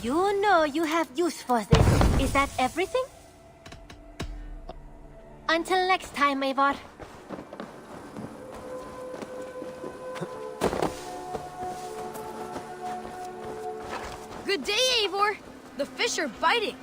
You know you have use for this. Is that everything? Until next time, Eivor. Good day, Eivor. The fish are biting.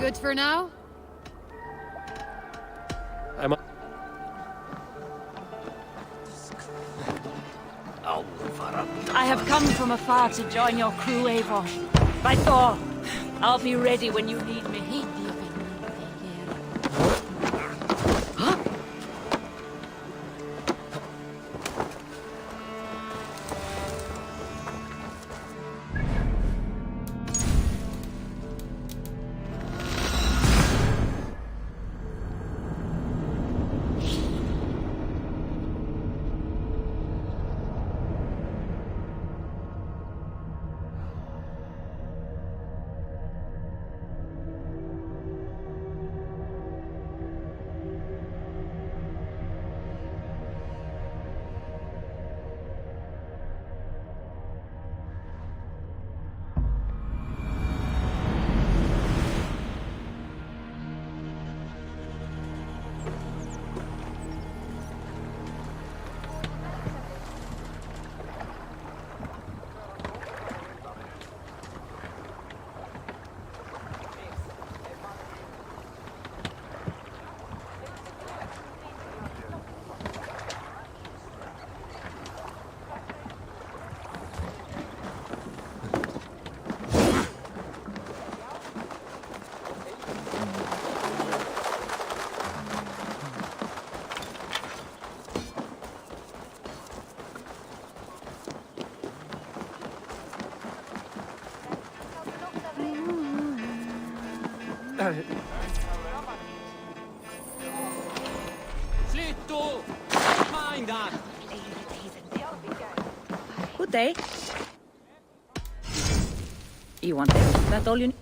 Good for now? I have come from afar to join your crew, Eivor. By Thor, I'll be ready when you need me. Good day. You want this? That's all you need?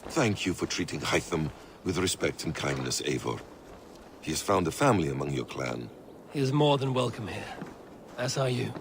Thank you for treating Hytham with respect and kindness, Eivor. He has found a family among your clan. He is more than welcome here. As are you.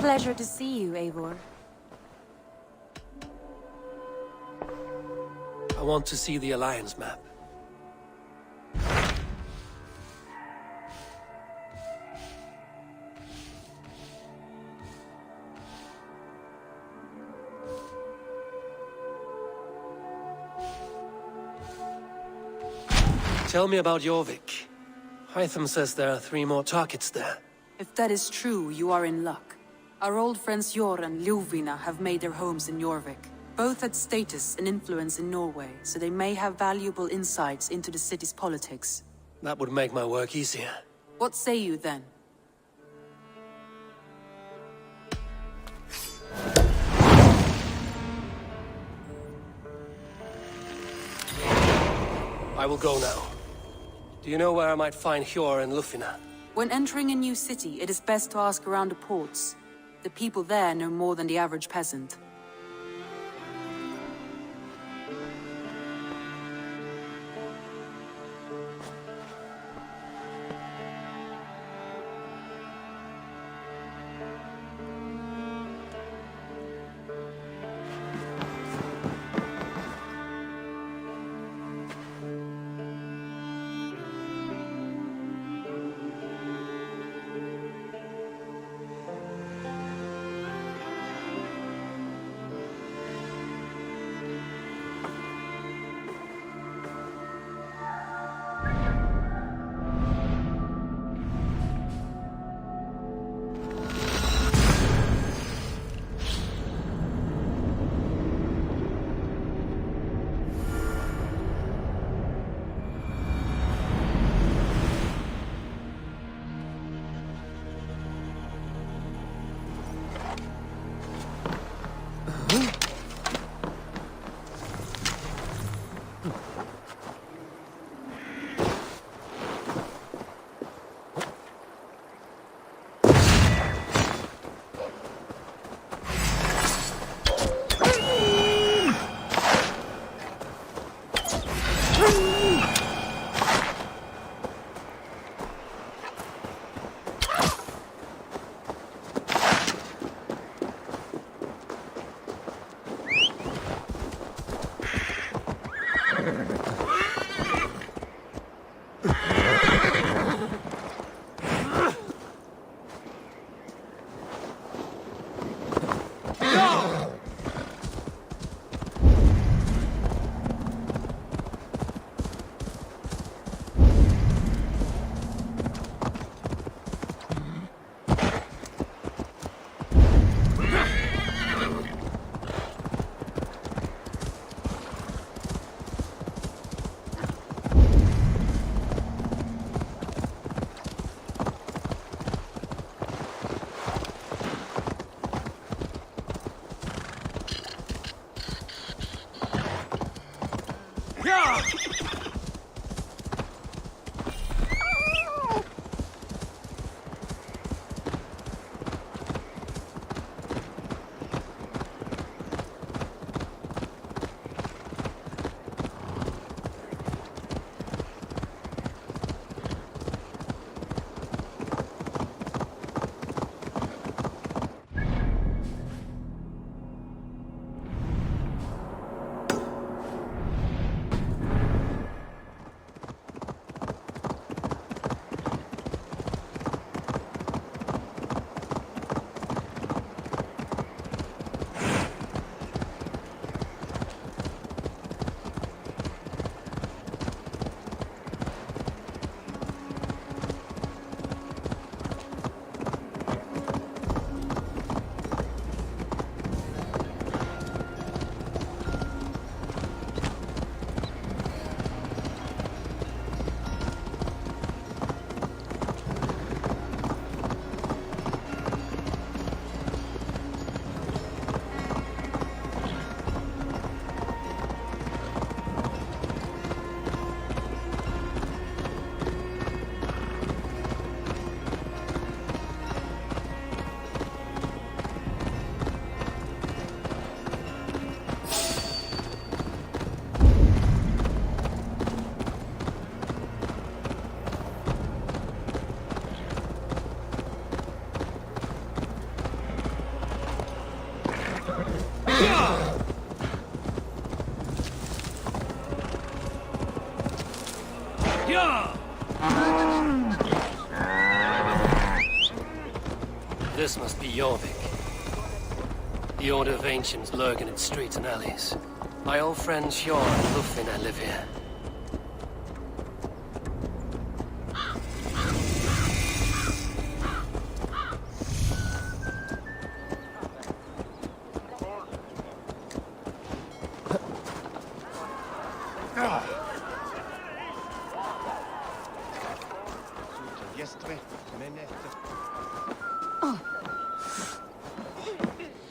Pleasure to see you, Eivor. I want to see the Alliance map. Tell me about Jorvik. Hytham says there are 3 more targets there. If that is true, you are in luck. Our old friends Jor and Ljuvina have made their homes in Jorvik. Both had status and influence in Norway, so they may have valuable insights into the city's politics. That would make my work easier. What say you then? I will go now. Do you know where I might find Hjor and Lufina? When entering a new city, it is best to ask around the ports. The people there know more than the average peasant. This must be Jorvik. The Order of Ancients lurk in its streets and alleys. My old friends Hjor and Lufina live here.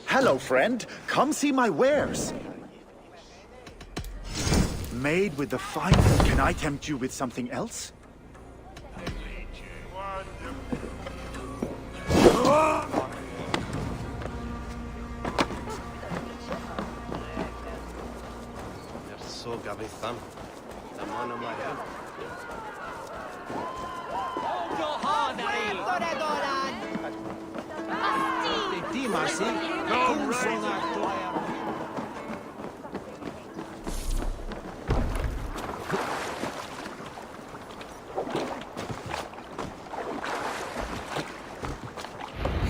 Hello, friend. Come see my wares. Made with the finest. Can I tempt you with something else?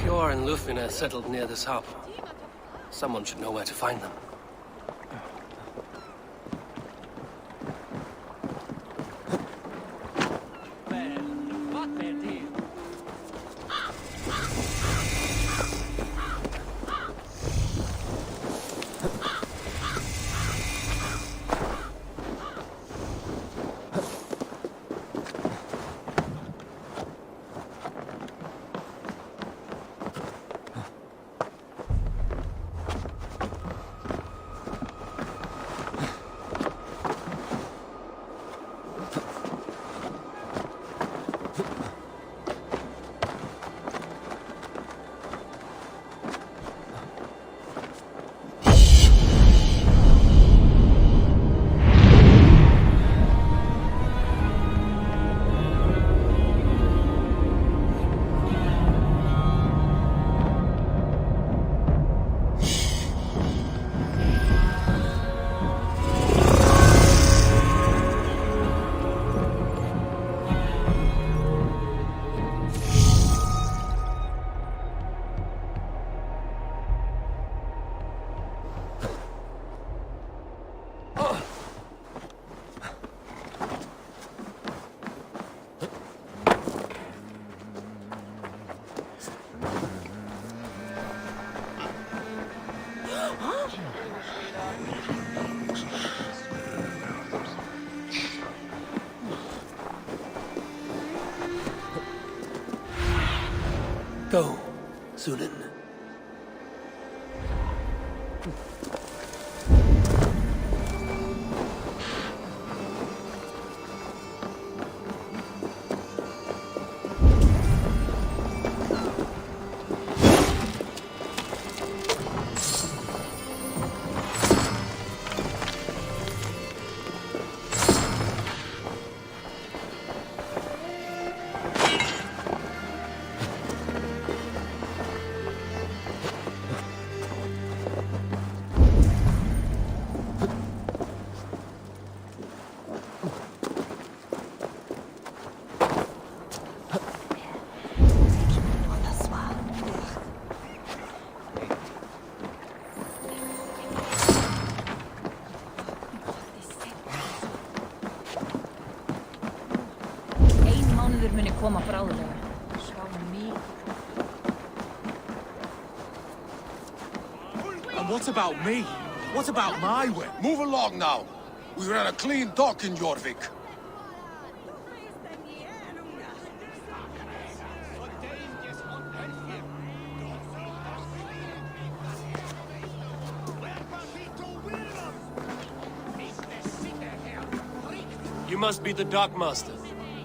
Hjor and Lufina settled near this hub. Someone should know where to find them. Go, Sunan. Koma bráðlega. Sjá mig. And what about me? What about my way? Move along now. We ran a clean dock in Jorvik. You must be the Dockmaster.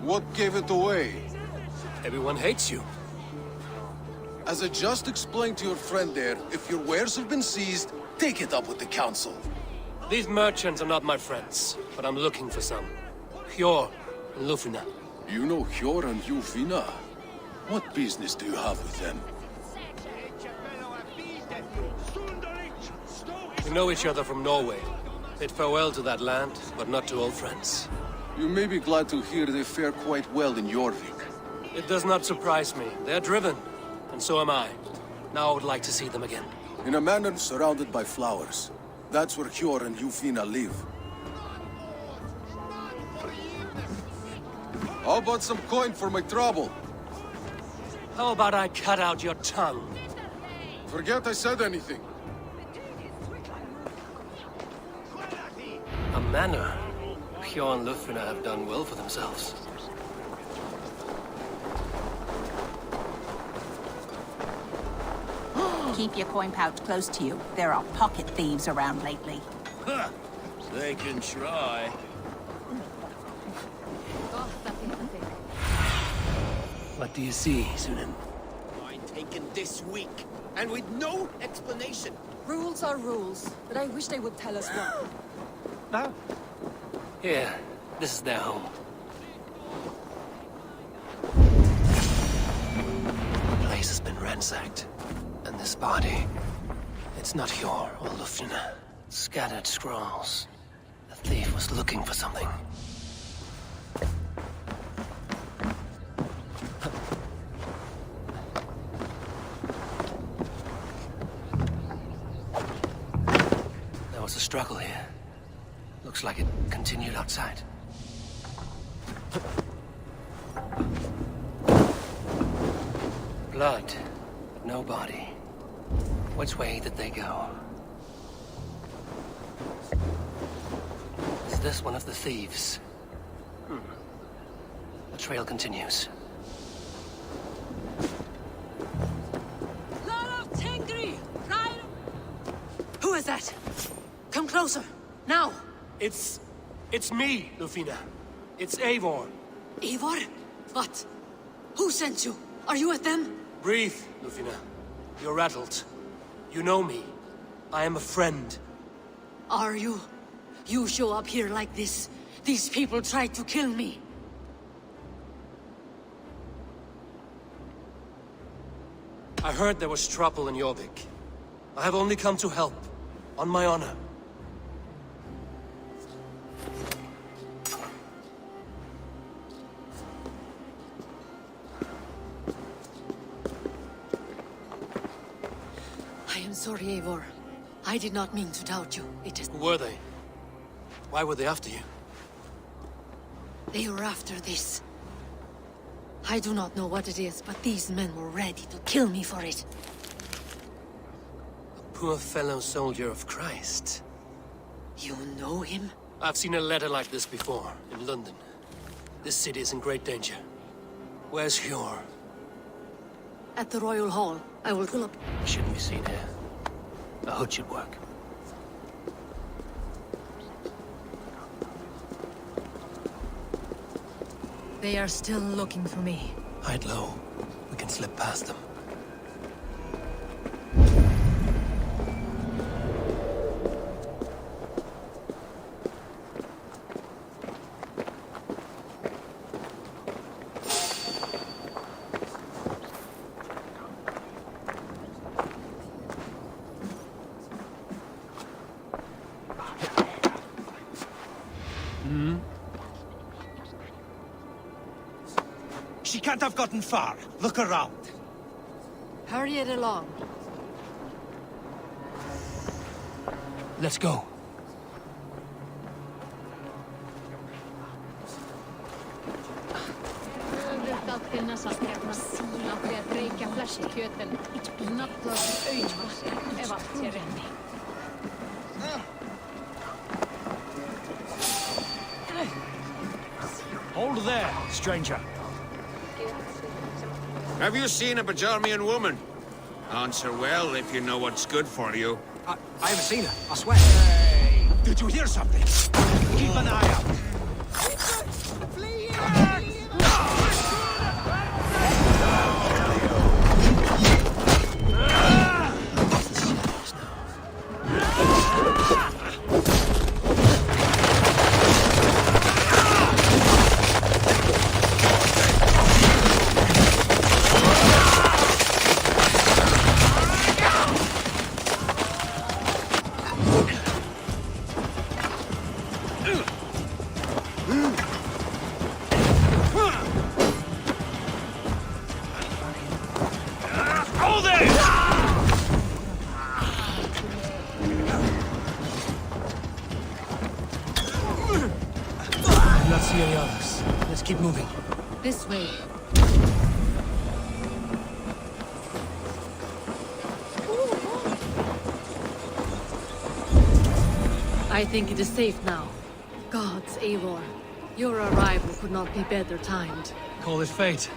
What gave it away? Everyone hates you. As I just explained to your friend there, if your wares have been seized, take it up with the council. These merchants are not my friends, but I'm looking for some. Hjor and Lufina. You know Hjor and Lufina? What business do you have with them? We know each other from Norway. Bid farewell to that land, but not to old friends. You may be glad to hear they fare quite well in Jorvik. It does not surprise me. They're driven, and so am I. Now I would like to see them again. In a manor surrounded by flowers. That's where Hjor and Yufina live. How about some coin for my trouble? How about I cut out your tongue? Forget I said anything. A manor. Hjor and Lufina have done well for themselves. Keep your coin pouch close to you. There are pocket thieves around lately. They can try. What do you see, Sunan? Mine taken this week, and with no explanation. Rules are rules, but I wish they would tell us what. No. Here, this is their home. The place has been ransacked. And this body, it's not Hjor or Lufina. Scattered scrolls. The thief was looking for something. There was a struggle here. Looks like it continued outside. Blood, but no body. Which way did they go? Is this one of the thieves? The trail continues. Who is that? Come closer, now! It's me, Lufina. It's Eivor. Eivor? What? Who sent you? Are you with them? Breathe, Lufina. You're rattled. You know me. I am a friend. Are you? You show up here like this. These people tried to kill me. I heard there was trouble in Jorvik. I have only come to help. On my honor. I am sorry, Eivor. I did not mean to doubt you. It is... Who were they? Why were they after you? They were after this. I do not know what it is, but these men were ready to kill me for it. A poor fellow soldier of Christ. You know him? I've seen a letter like this before, in London. This city is in great danger. Where's Hjor? At the Royal Hall. I will pull up... Shouldn't be seen here. A hood should work. They are still looking for me. Hide low. We can slip past them. She can't have gotten far. Look around. Hurry it along. Let's go. Hold there, stranger. Have you seen a Bajarmian woman? Answer well if you know what's good for you. I haven't seen her, I swear. Hey, did you hear something? Keep an eye out. This way. I think it is safe now. Gods, Eivor. Your arrival could not be better timed. Call it fate.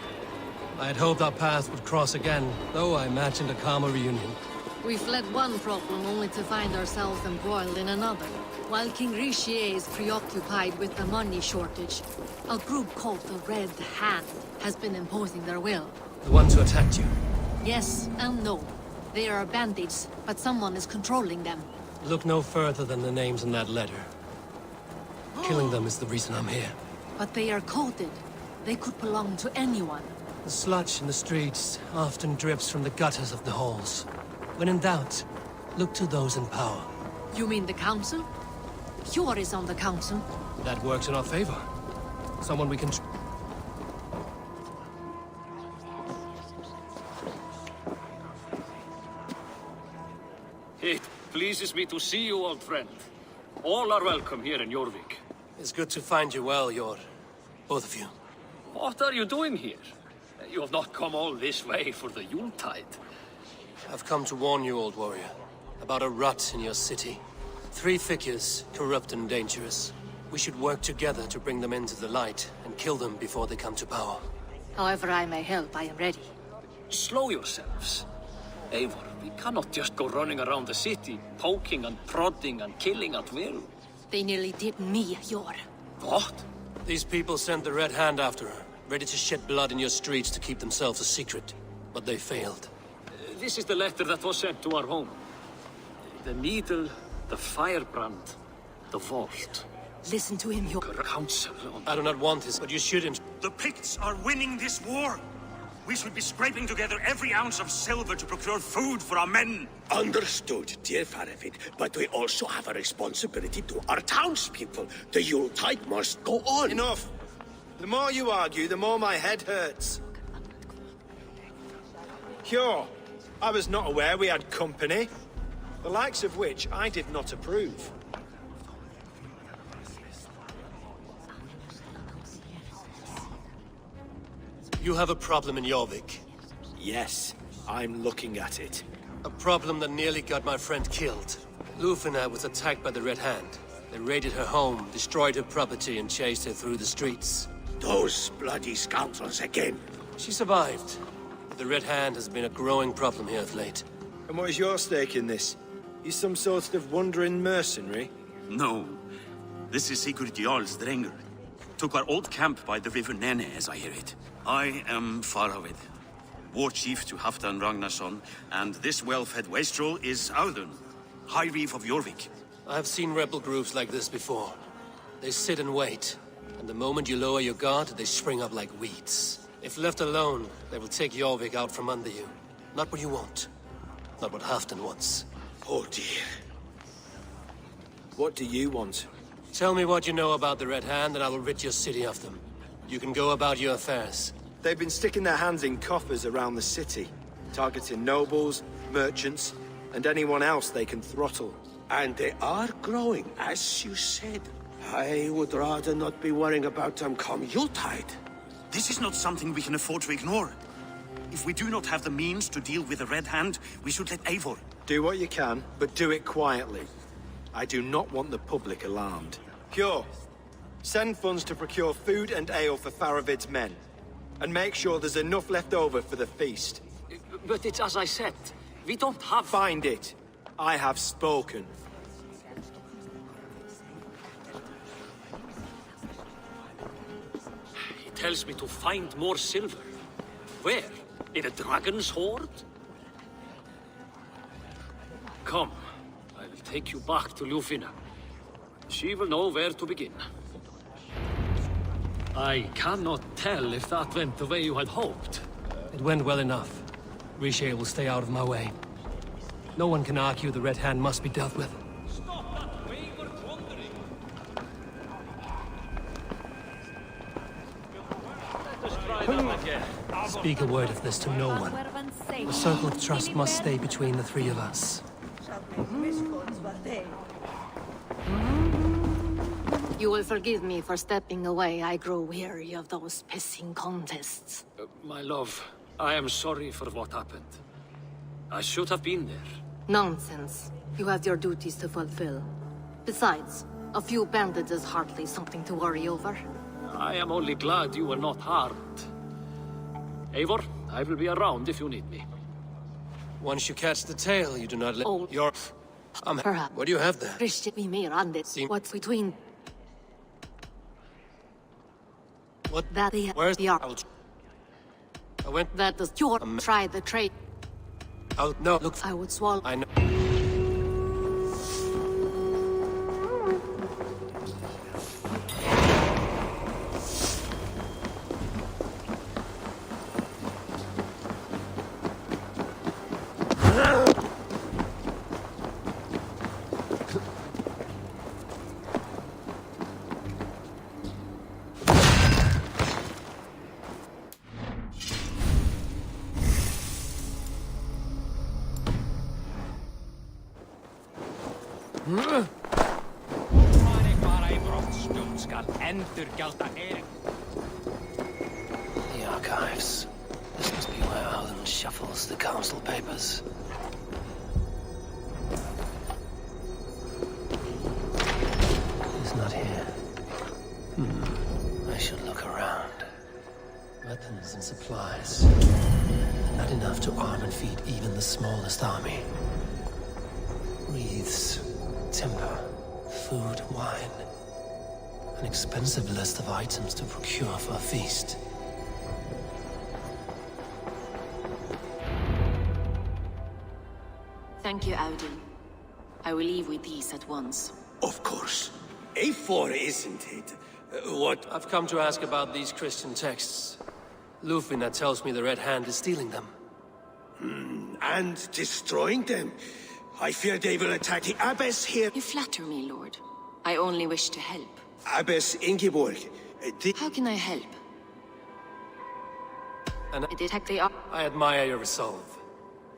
I had hoped our paths would cross again, though I imagined a calmer reunion. We fled one problem only to find ourselves embroiled in another. While King Richier is preoccupied with the money shortage, a group called the Red Hand has been imposing their will. The ones who attacked you? Yes and no. They are bandits, but someone is controlling them. Look no further than the names in that letter. Killing them is the reason I'm here. But they are coded. They could belong to anyone. The sludge in the streets often drips from the gutters of the halls. When in doubt, look to those in power. You mean the council? Hjor is on the council. That works in our favor. Someone we can... It pleases me to see you, old friend. All are welcome here in Jorvik. It's good to find you well, Hjor. Both of you. What are you doing here? You have not come all this way for the Yuletide. I've come to warn you, old warrior, about a rot in your city. 3 figures, corrupt and dangerous. We should work together to bring them into the light and kill them before they come to power. However I may help, I am ready. Slow yourselves. Eivor, we cannot just go running around the city, poking and prodding and killing at will. They nearly did me, Hjor. What? These people sent the Red Hand after her, ready to shed blood in your streets to keep themselves a secret. But they failed. This is the letter that was sent to our home. The needle, the firebrand, the vault. Listen to him, Hjor. Council. I do not want this, but you shouldn't. The Picts are winning this war. We should be scraping together every ounce of silver to procure food for our men. Understood, dear Faravid, but we also have a responsibility to our townspeople. The Yuletide must go on. Enough! The more you argue, the more my head hurts. Hjor, I was not aware we had company, the likes of which I did not approve. You have a problem in Jorvik. Yes, I'm looking at it. A problem that nearly got my friend killed. Lufina was attacked by the Red Hand. They raided her home, destroyed her property, and chased her through the streets. Those bloody scoundrels again. She survived, but the Red Hand has been a growing problem here of late. And what is your stake in this? You some sort of wandering mercenary? No. This is Sigurd Jarl's Drenger. Took our old camp by the river Nene, as I hear it. I am Faravid, war chief to Halfdan Ragnarsson, and this well-fed wastrel is Audun, High Reeve of Jorvik. I've seen rebel groups like this before. They sit and wait, and the moment you lower your guard, they spring up like weeds. If left alone, they will take Jorvik out from under you. Not what you want. Not what Halfdan wants. Oh dear. What do you want? Tell me what you know about the Red Hand, and I will rid your city of them. You can go about your affairs. They've been sticking their hands in coffers around the city, targeting nobles, merchants, and anyone else they can throttle. And they are growing, as you said. I would rather not be worrying about them come Yuletide. This is not something we can afford to ignore. If we do not have the means to deal with the Red Hand, we should let Eivor. Do what you can, but do it quietly. I do not want the public alarmed. Hjor, send funds to procure food and ale for Faravid's men. And make sure there's enough left over for the feast. But it's as I said. We don't have... Find it. I have spoken. He tells me to find more silver. Where? In a dragon's hoard? Come. I will take you back to Lufina. She will know where to begin. I cannot tell if that went the way you had hoped. It went well enough. Richier will stay out of my way. No one can argue the Red Hand must be dealt with. Stop that wayward wandering! Let us try that again. Speak a word of this to no one. The circle of trust must stay between the 3 of You will forgive me for stepping away. I grow weary of those pissing contests. My love, I am sorry for what happened. I should have been there. Nonsense. You have your duties to fulfill. Besides, a few bandits is hardly something to worry over. I am only glad you were not harmed. Eivor, I will be around if you need me. Once you catch the tail, you do not let your... Perhaps. What do you have there? Christian, we may run it. What's between... What? That the... Where's the... I went... That does your... Try the trade. No, look... I would swallow... I know... The archives. This must be where Alden shuffles the council papers. He's not here. I should look around. Weapons and supplies. Not enough to arm and feed even the smallest army. Wreaths, timber, food, wine. An expensive list of items to procure for a feast. Thank you, Audun. I will leave with these at once. Of course. A4, isn't it? What? I've come to ask about these Christian texts. Lufina tells me the Red Hand is stealing them. And destroying them. I fear they will attack the Abbess here. You flatter me, Lord. I only wish to help. Abbess Ingeborg. How can I help? And I detect the... I admire your resolve.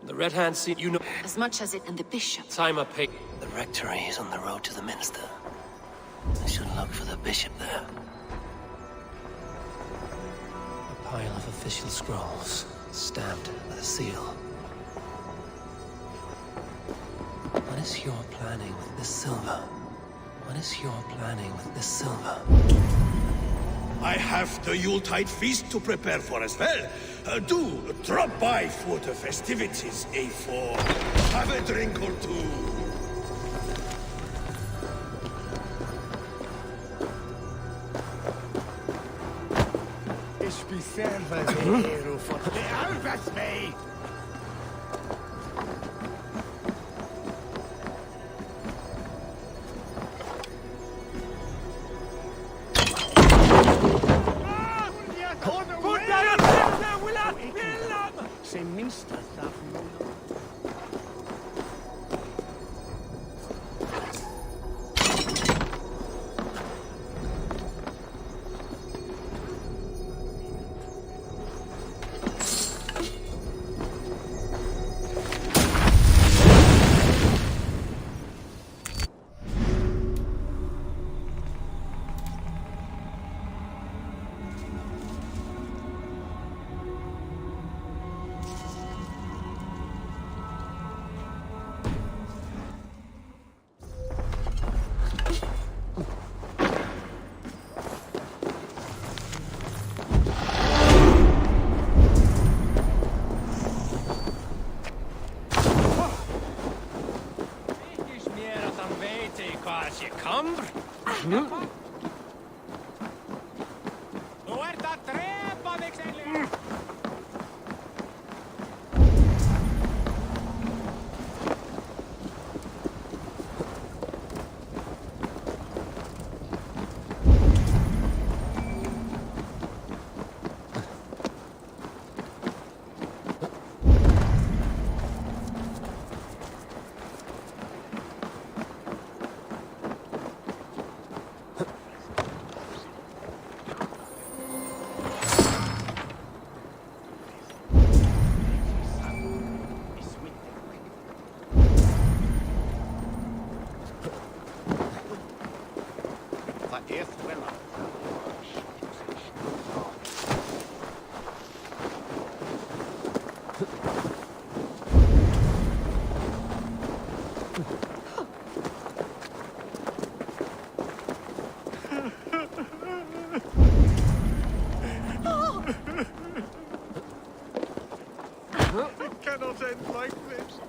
The Red Hand see you know... As much as it and the bishop. Time I pay... The rectory is on the road to the minster. I should look for the bishop there. A pile of official scrolls, stamped with a seal. What is your planning with this silver? What is your planning with this silver? I have the Yuletide feast to prepare for as well. Do drop by for the festivities, A4. Have a drink or two. Ich bin selber der Hero von der Albers. cannot end like this.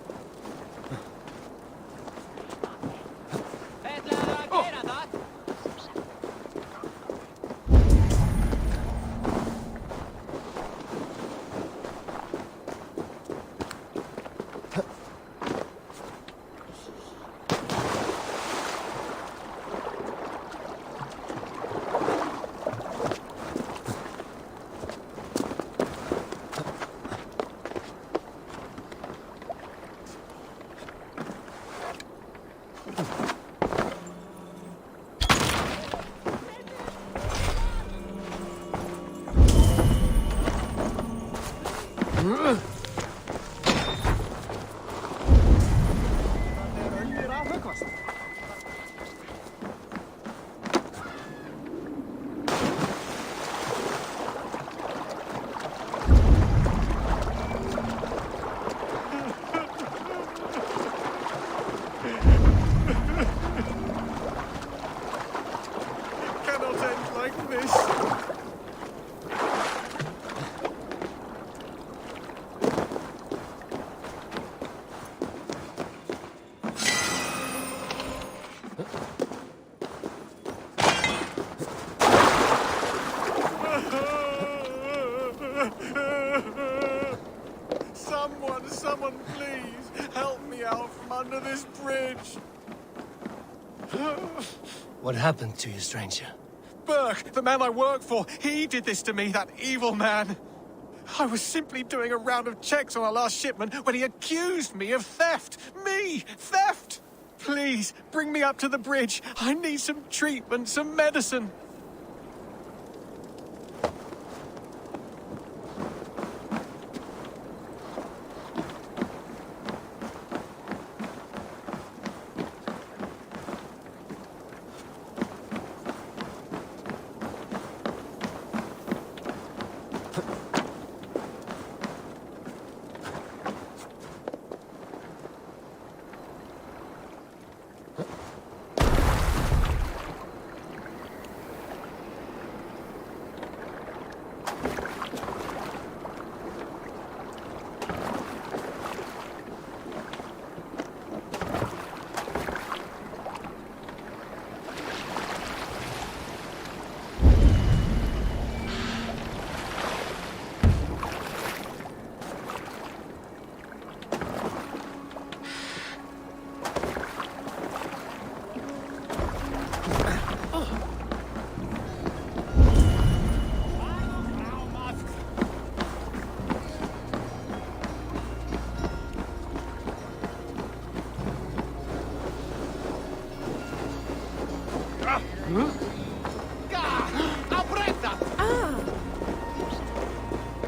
Someone please help me out from under this bridge. What happened to you, stranger? Burke, the man I work for, he did this to me, that evil man. I was simply doing a round of checks on our last shipment when he accused me of theft. Me! Theft! Please, bring me up to the bridge. I need some treatment, some medicine.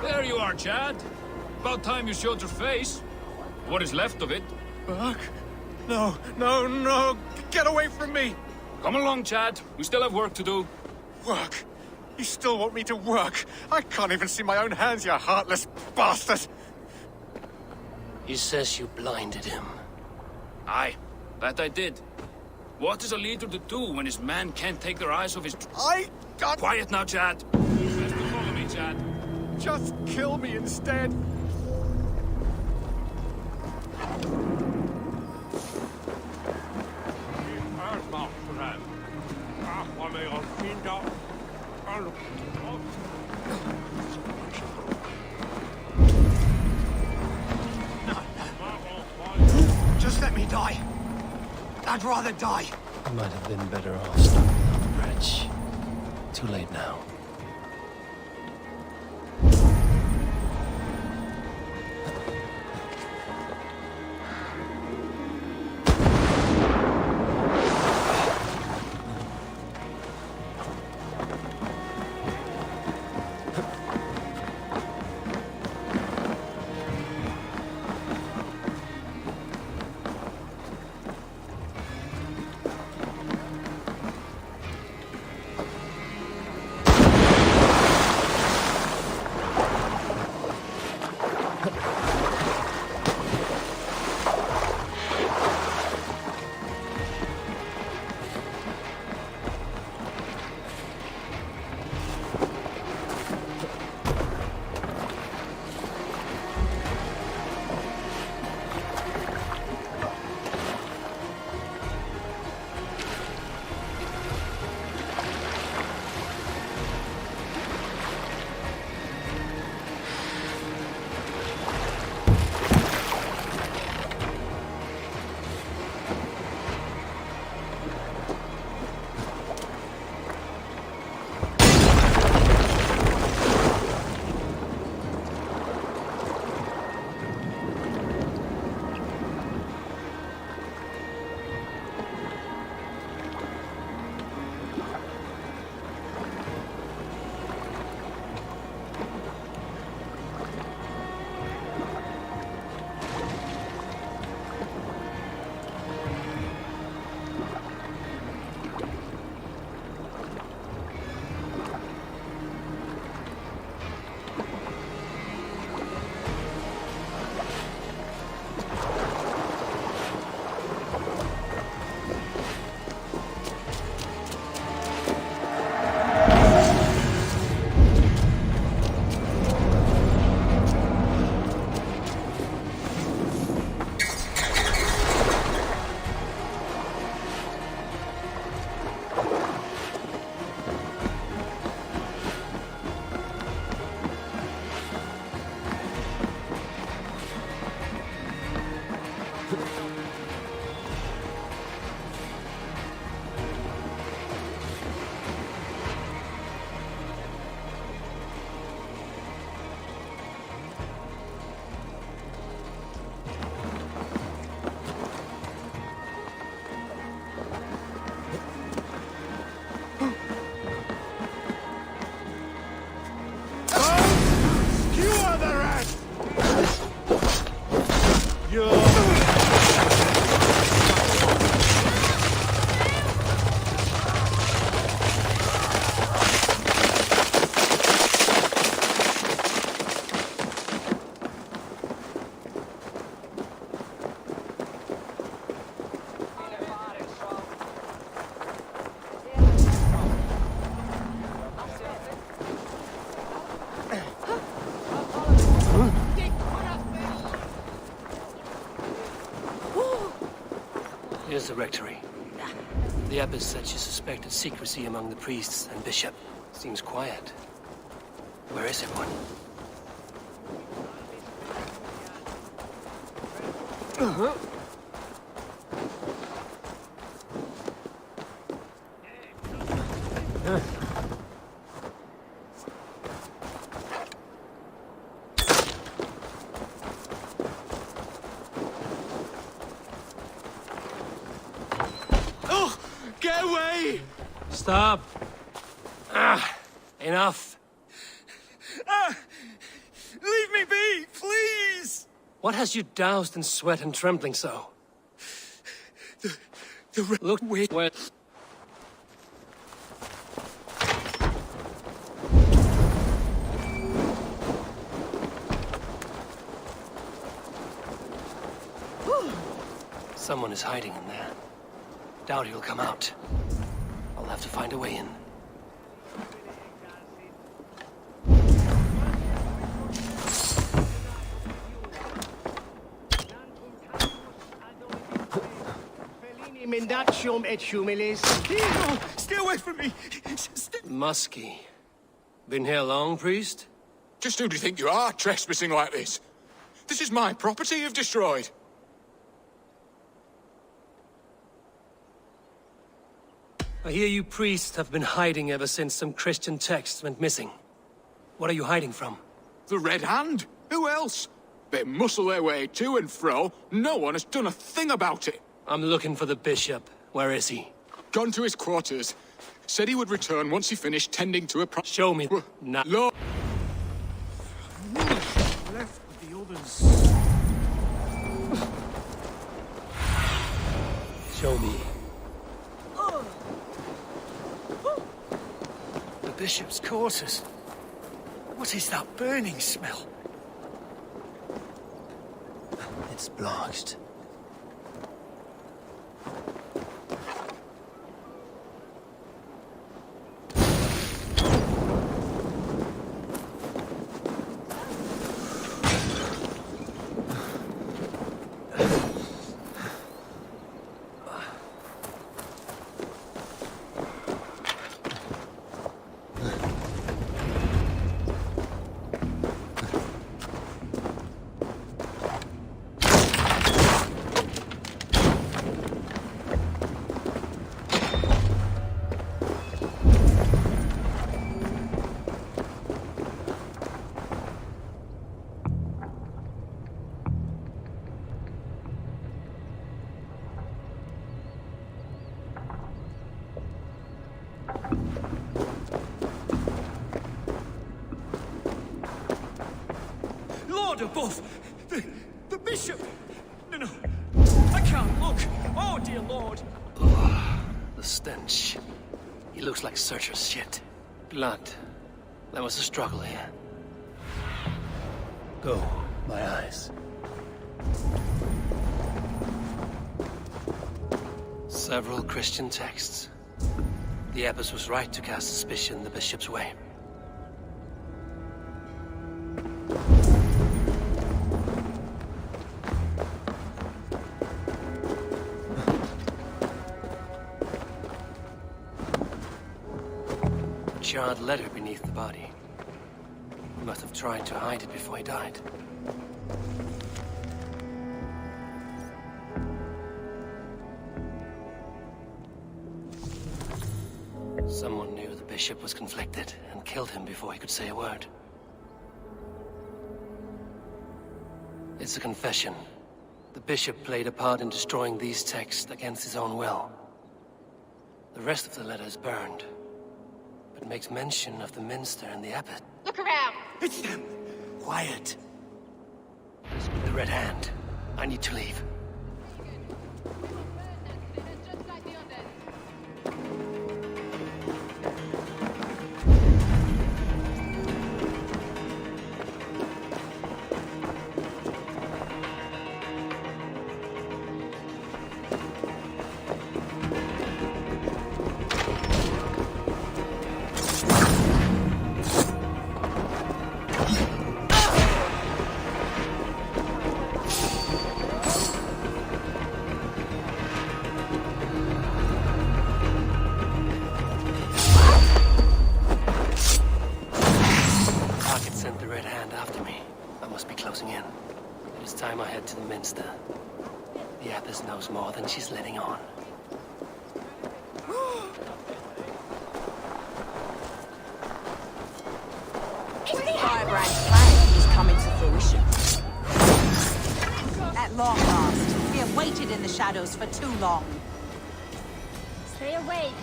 There you are, Chad. About time you showed your face. What is left of it? Burke? No, no, no! Get away from me! Come along, Chad. We still have work to do. Work? You still want me to work? I can't even see my own hands, you heartless bastard! He says you blinded him. Aye, that I did. What is a leader to do when his men can't take their eyes off his... I got... Quiet now, Chad. You have to follow me, Chad. Just kill me instead. Just let me die. I'd rather die. You might have been better off stopping on the bridge. Too late now. the rectory. The abbess said she suspected secrecy among the priests and bishop. Seems quiet. Where is everyone? Oh, get away! Stop! Enough. Leave me be, please! What has you doused in sweat and trembling so? Look where... Someone is hiding in there. Doubt he'll come out. I'll have to find a way in. Stay away from me! Muskie. Been here long, priest? Just who do you think you are, trespassing like this? This is my property you've destroyed. I hear you priests have been hiding ever since some Christian texts went missing. What are you hiding from? The Red Hand? Who else? They muscle their way to and fro. No one has done a thing about it. I'm looking for the bishop. Where is he? Gone to his quarters. Said he would return once he finished tending to a Show me. Nah. Lord. Left with the others. Show me. The bishop's quarters. What is that burning smell? It's blocked. Lord above! The bishop! No, I can't look! Oh, dear Lord! The stench. He looks like Searcher's shit. Blood. There was a struggle here. Go, my eyes. Several Christian texts. The abbess was right to cast suspicion the bishop's way. Charred letter beneath the body. He must have tried to hide it before he died. Someone knew the bishop was conflicted and killed him before he could say a word. It's a confession. The bishop played a part in destroying these texts against his own will. The rest of the letter is burned, but makes mention of the minster and the abbot. Look around! It's them! Quiet! The Red Hand. I need to leave. after me. I must be closing in. It is time I head to the Minster. The Abbess knows more than she's letting on. Firebrand's plan is coming to fruition. At long last, we have waited in the shadows for too long. Stay awake.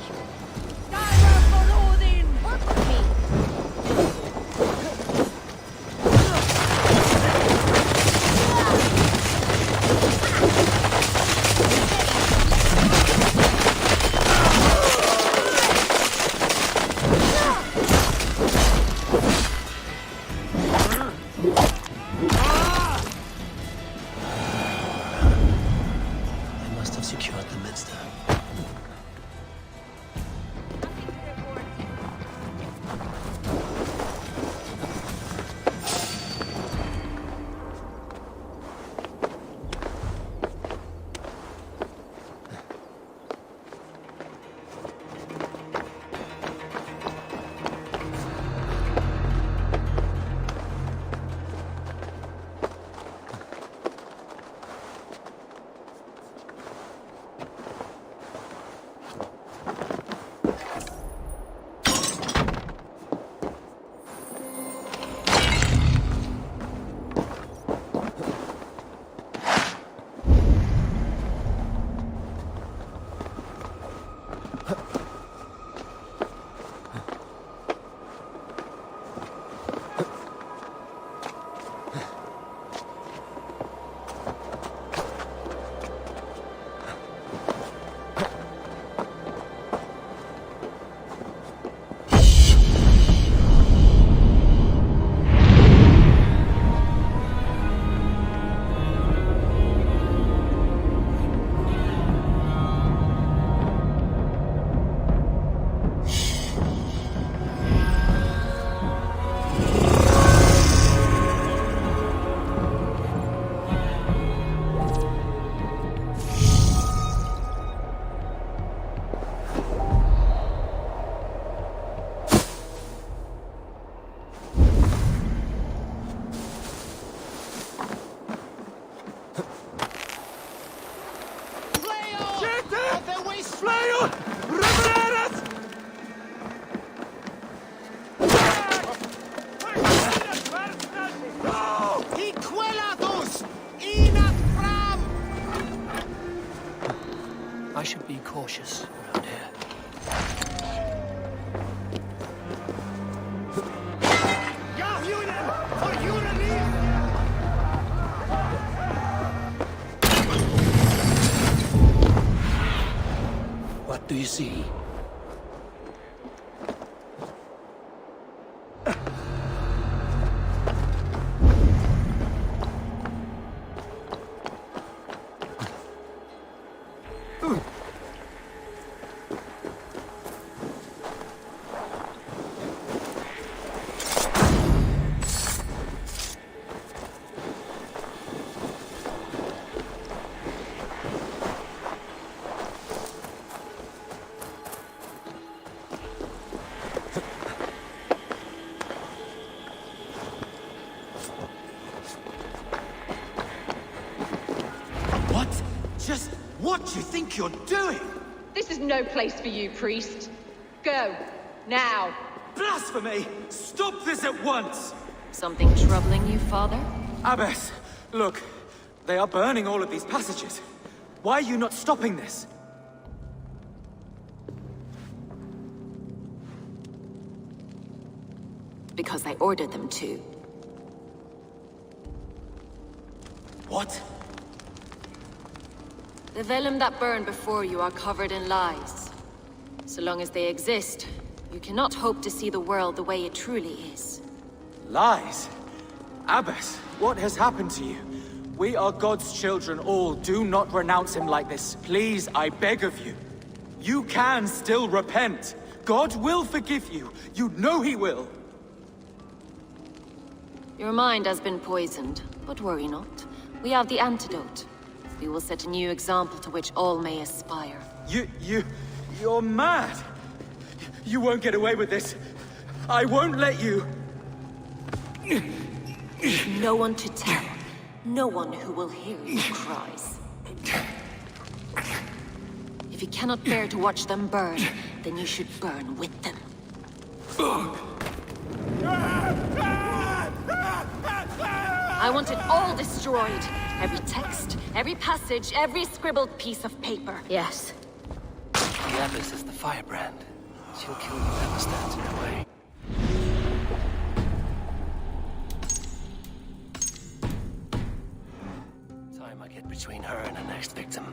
Diver for Odin! Work with me. I should be cautious around here. What do you see? What do you think you're doing? This is no place for you, priest. Go. Now. Blasphemy! Stop this at once! Something troubling you, Father? Abbess, look. They are burning all of these passages. Why are you not stopping this? Because I ordered them to. What? The vellum that burned before you are covered in lies. So long as they exist, you cannot hope to see the world the way it truly is. Lies? Abbess, what has happened to you? We are God's children all. Do not renounce him like this. Please, I beg of you. You can still repent. God will forgive you. You know he will. Your mind has been poisoned, but worry not. We have the antidote. We will set a new example to which all may aspire. You're mad! You won't get away with this. I won't let you. no one to tell. No one who will hear your cries. If you cannot bear to watch them burn, then you should burn with them. I want it all destroyed. Every text, every passage, every scribbled piece of paper. Yes. The Abyss is the firebrand. She'll kill whoever stands in her way. Time I get between her and her next victim.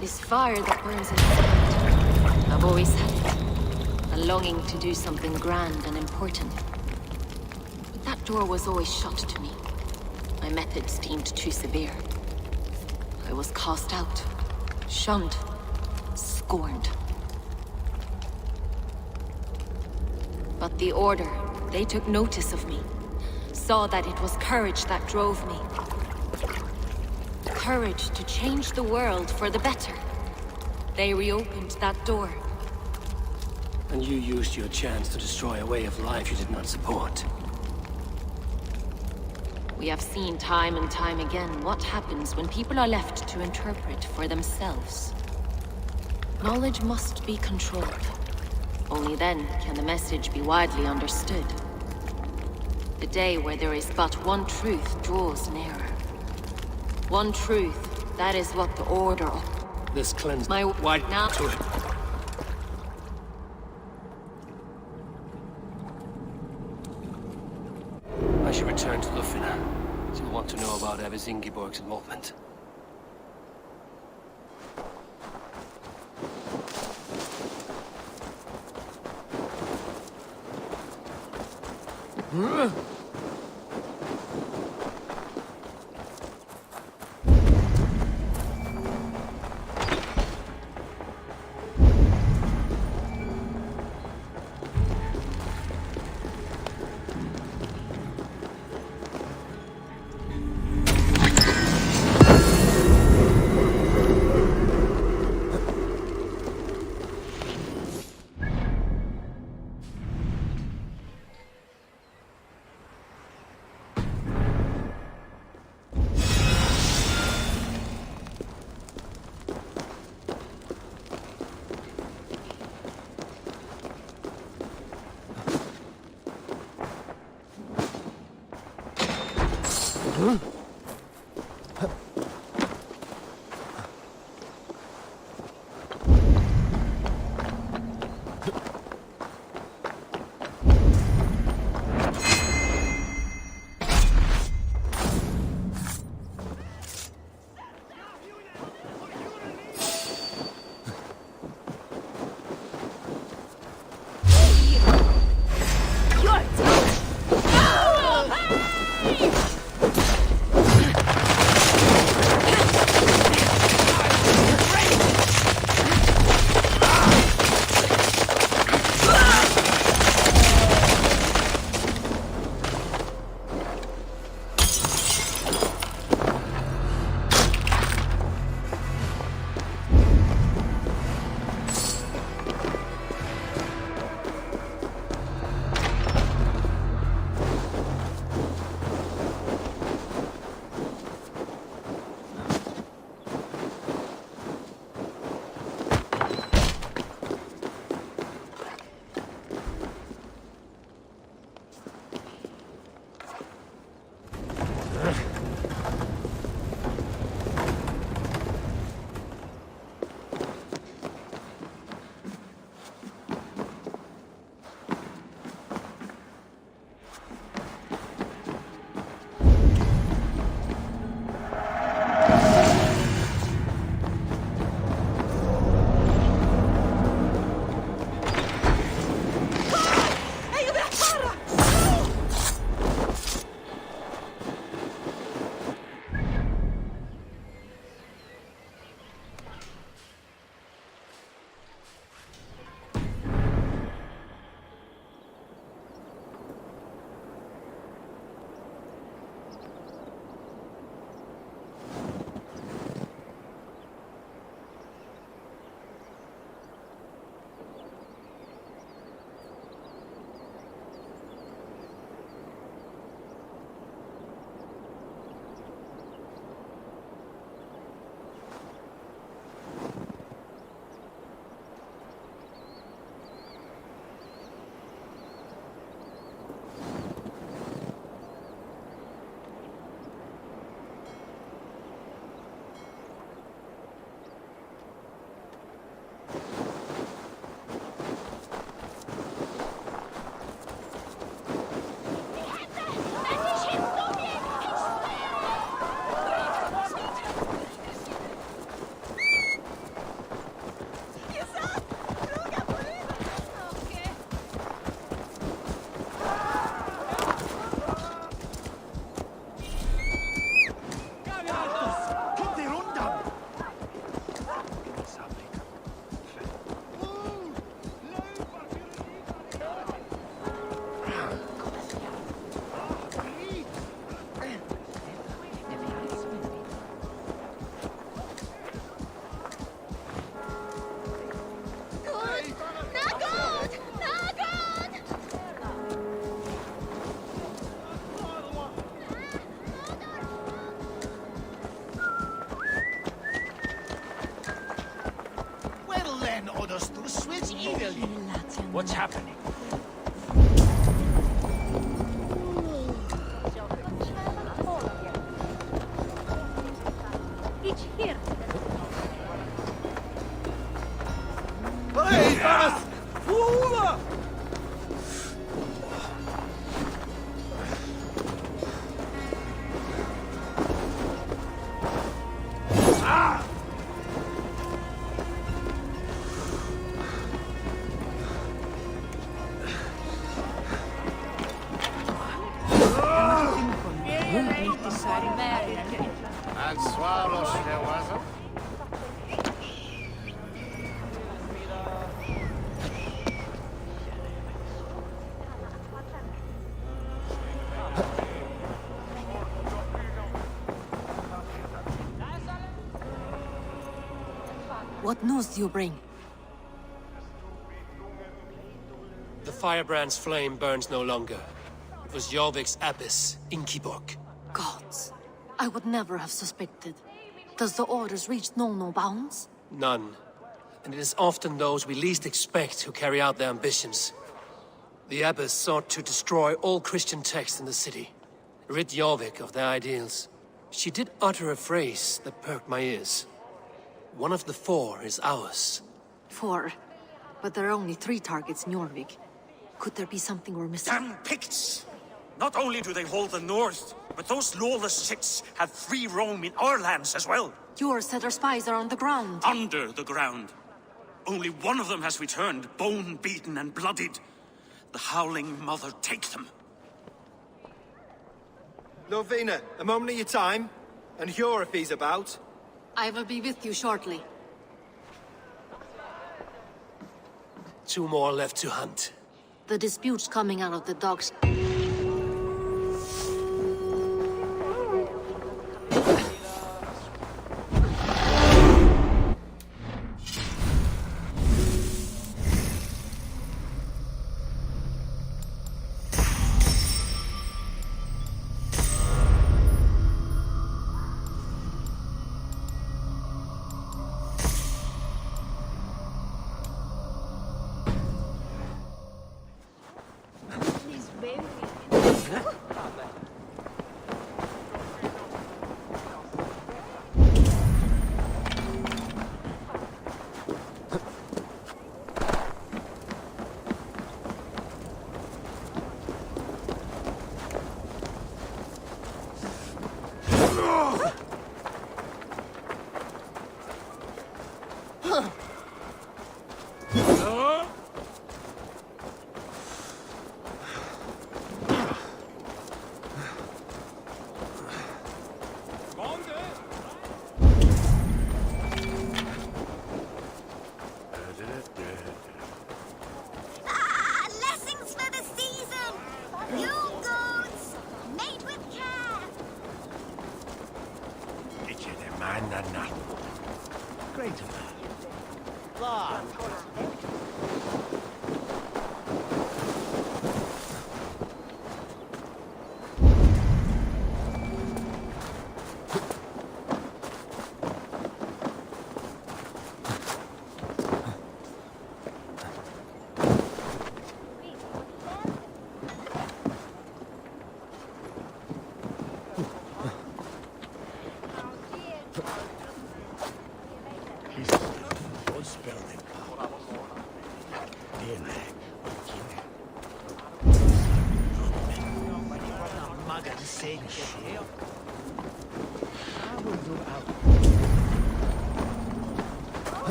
This fire that burns inside. I've always had it. A longing to do something grand and important. But that door was always shut to me. My methods deemed too severe. I was cast out, shunned, scorned. But the Order, they took notice of me. Saw that it was courage that drove me. Courage to change the world for the better. They reopened that door. And you used your chance to destroy a way of life you did not support. We have seen time and time again what happens when people are left to interpret for themselves. Knowledge must be controlled. Only then can the message be widely understood. The day where there is but one truth draws nearer. One truth, that is what the Order... This cleanse... My... Wide now... to it. I should return to Lufina. She'll want to know about Evis Ingeborg's involvement. What's happening? What news do you bring? The firebrand's flame burns no longer. It was Jorvik's abyss, Inkiborg. Gods, I would never have suspected. Does the orders reach no bounds? None. And it is often those we least expect who carry out their ambitions. The abbess sought to destroy all Christian texts in the city, rid Jorvik of their ideals. She did utter a phrase that perked my ears. One of the 4 is ours. 4? But there are only 3 targets in Jorvik. Could there be something we're missing? Damn Picts! Not only do they hold the north, but those lawless Siths have free roam in our lands as well. Yours said our spies are on the ground. Under the ground. Only one of them has returned, bone-beaten and bloodied. The Howling Mother take them. Lovina, a moment of your time. And Hjor if he's about. I will be with you shortly. 2 more left to hunt. The dispute's coming out of the docks.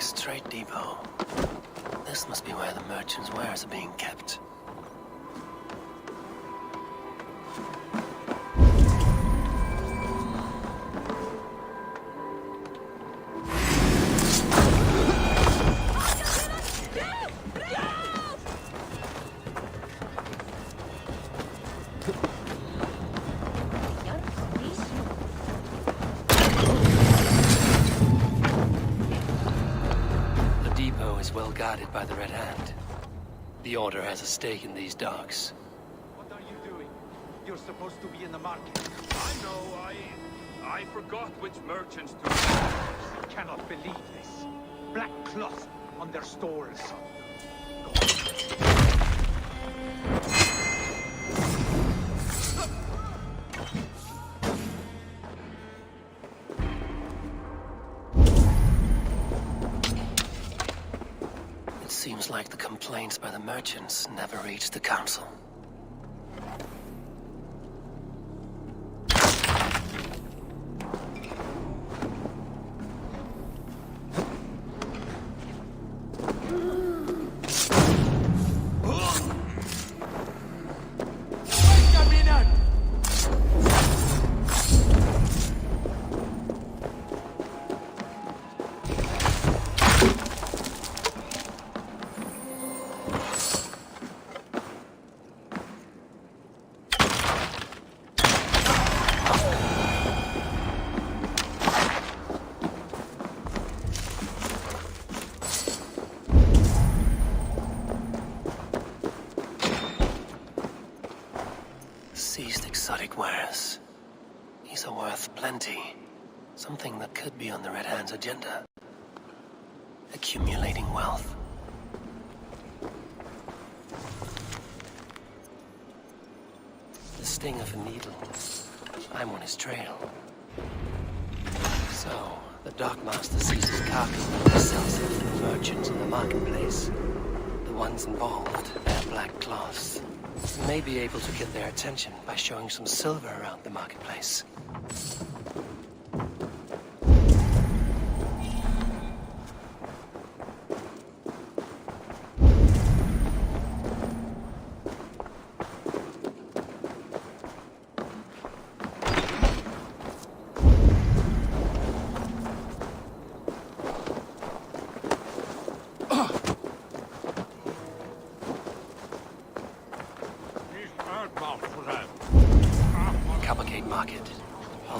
STRIX trade depot. This must be where the merchants' wares are being kept. Guarded by the Red Hand. The Order has a stake in these docks. What are you doing? You're supposed to be in the market. I know, I forgot which merchants to... I cannot believe this. Black cloth on their stores. Seems like the complaints by the merchants never reached the council. Seized exotic wares. These are worth plenty. Something that could be on the Red Hand's agenda. Accumulating wealth. The sting of a needle. I'm on his trail. So, the dockmaster seizes cargo and sells it to the merchants in the marketplace. The ones involved wear black cloths. You may be able to get their attention by showing some silver around the marketplace.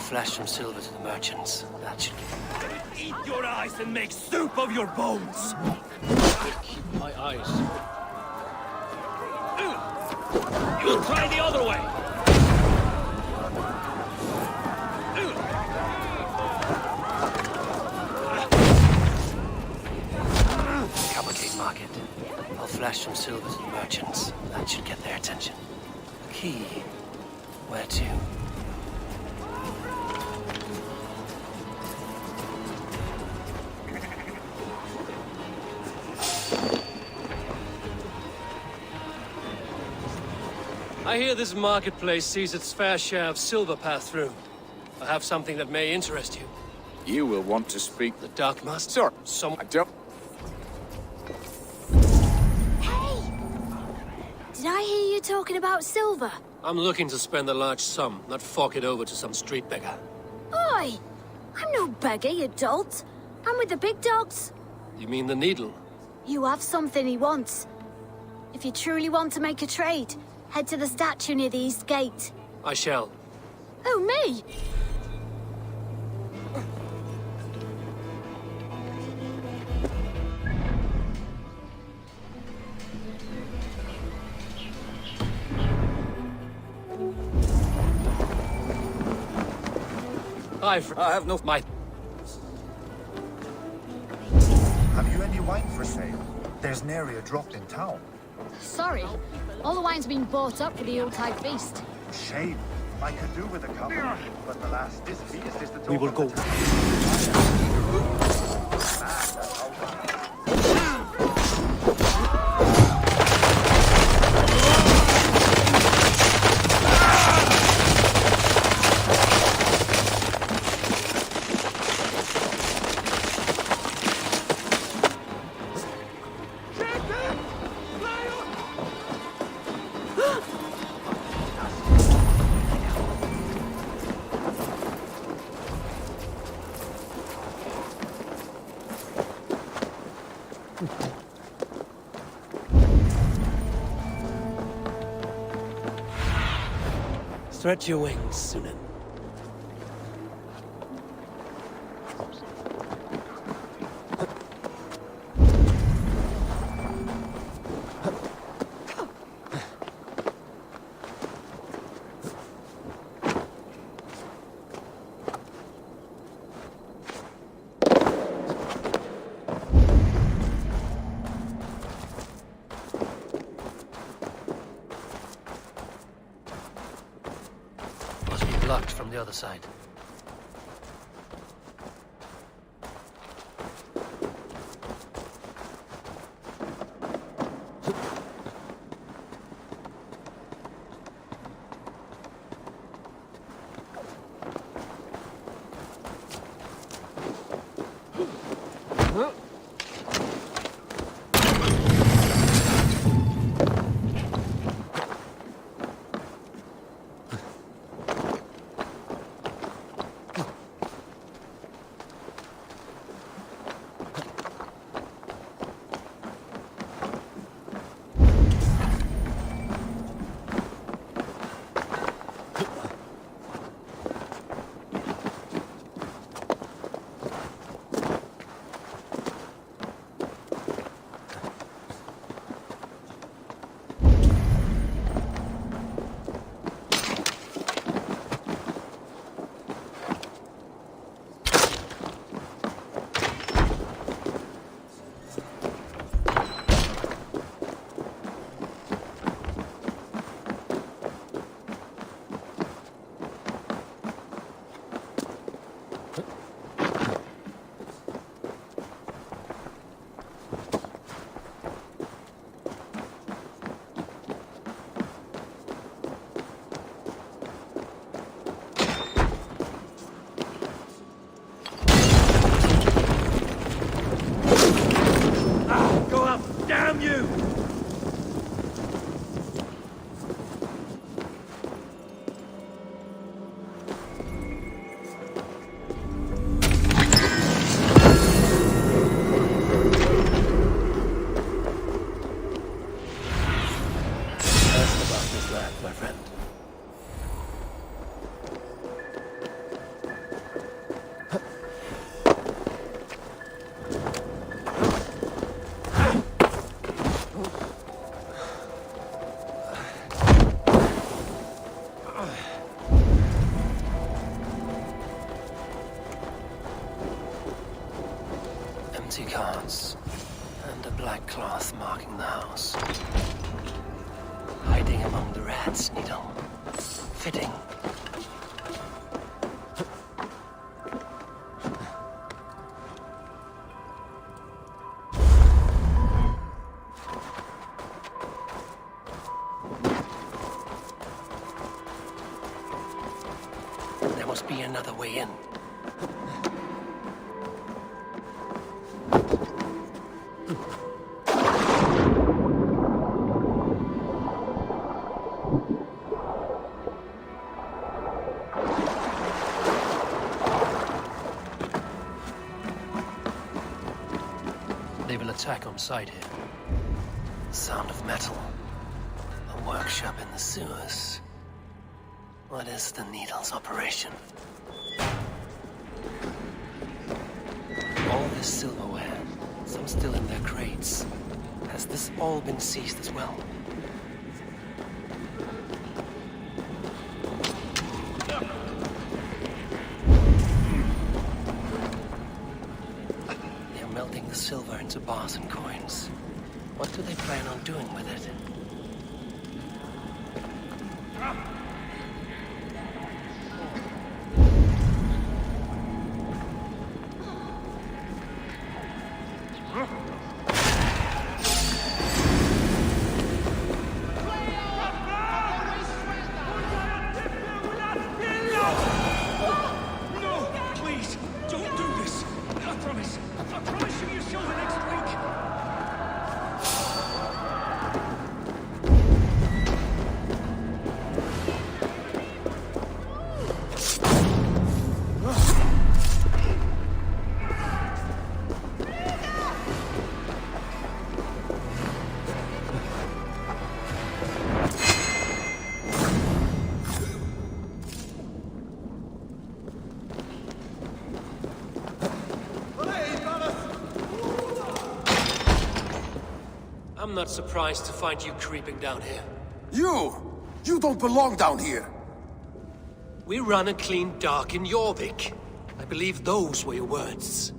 Flash some silver to the merchants. That should Eat your eyes and make soup of your bones! Keep my eyes. You'll try the other way! Cavalcade market. I'll flash some silver to the merchants. That should get their attention. Key. Where to? I hear this marketplace sees its fair share of silver pass through. I have something that may interest you. You will want to speak... The Dockmaster? Sir, I don't... Did I hear you talking about silver? I'm looking to spend a large sum, not fork it over to some street beggar. Oi! I'm no beggar, you dolt. I'm with the big dogs. You mean the needle? You have something he wants. If you truly want to make a trade, head to the statue near the East Gate. I shall. Oh, me? I have no... My... Have you any wine for sale? There's nary a drop in town. Sorry. All the wine's been bought up for the Yuletide feast. Shame. I could do with a couple, but the last this feast is the talk. We will go. Stretch your wings, Sunan. Blocked from the other side. Empty carts, and a black cloth marking the house. Hiding among the rat's needle. Fitting. There must be another way in. They will attack on sight here. The sound of metal. A workshop in the sewers. What is the Needle's operation? All this silverware, some still in their crates. Has this all been seized as well? They're melting the silver into bars and coins. What do they plan on doing with it? I'm not surprised to find you creeping down here. You don't belong down here! We run a clean dock in Jorvik. I believe those were your words.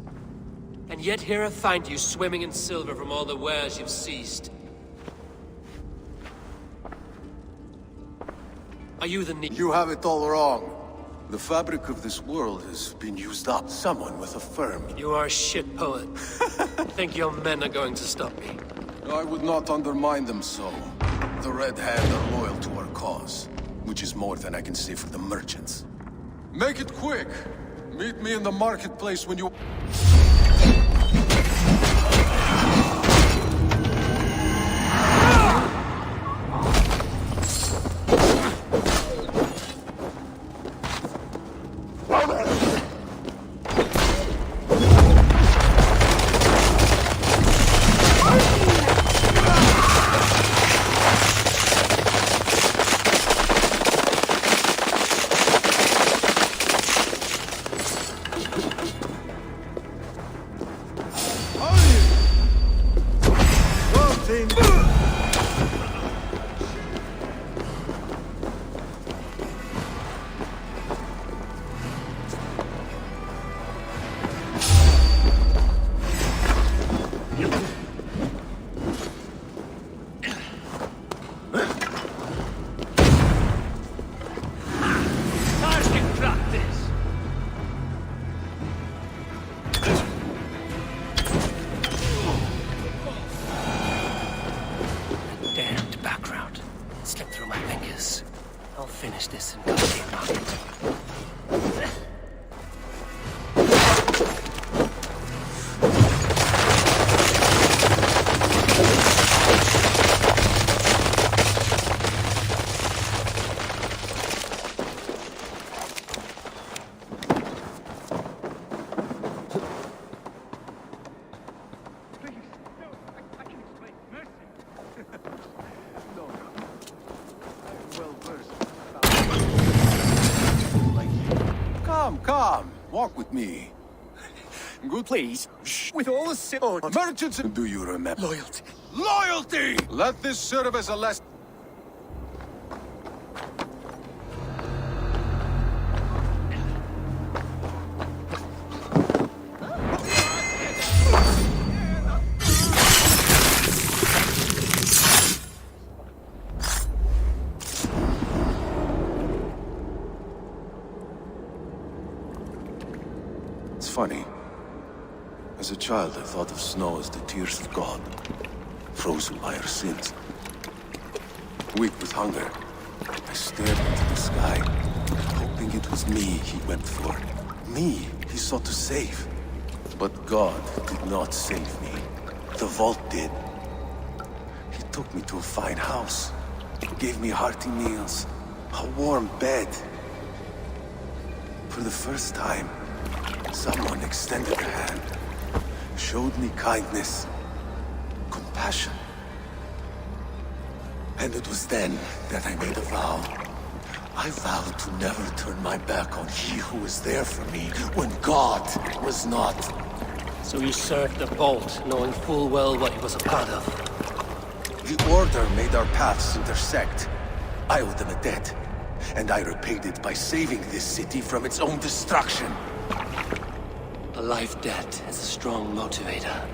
And yet here I find you swimming in silver from all the wares you've seized. Are you the You have it all wrong. The fabric of this world has been used up. Someone with a firm. You are a shit poet. Think your men are going to stop me? I would not undermine them so. The Red Hand are loyal to our cause, which is more than I can say for the merchants. Make it quick! Meet me in the marketplace when you... Come, walk with me. Good, please. Shh. With all the merchants, do you remember? Loyalty. Loyalty! Let this serve as a lesson. Funny. As a child, I thought of snow as the tears of God, frozen by our sins. Weak with hunger, I stared into the sky, hoping it was me he went for. Me he sought to save. But God did not save me. The vault did. He took me to a fine house, gave me hearty meals, a warm bed. For the first time, someone extended a hand, showed me kindness, compassion. And it was then that I made a vow. I vowed to never turn my back on he who was there for me when God was not. So you served the Vault, knowing full well what he was a part of. The Order made our paths intersect. I owed them a debt, and I repaid it by saving this city from its own destruction. A life debt is a strong motivator.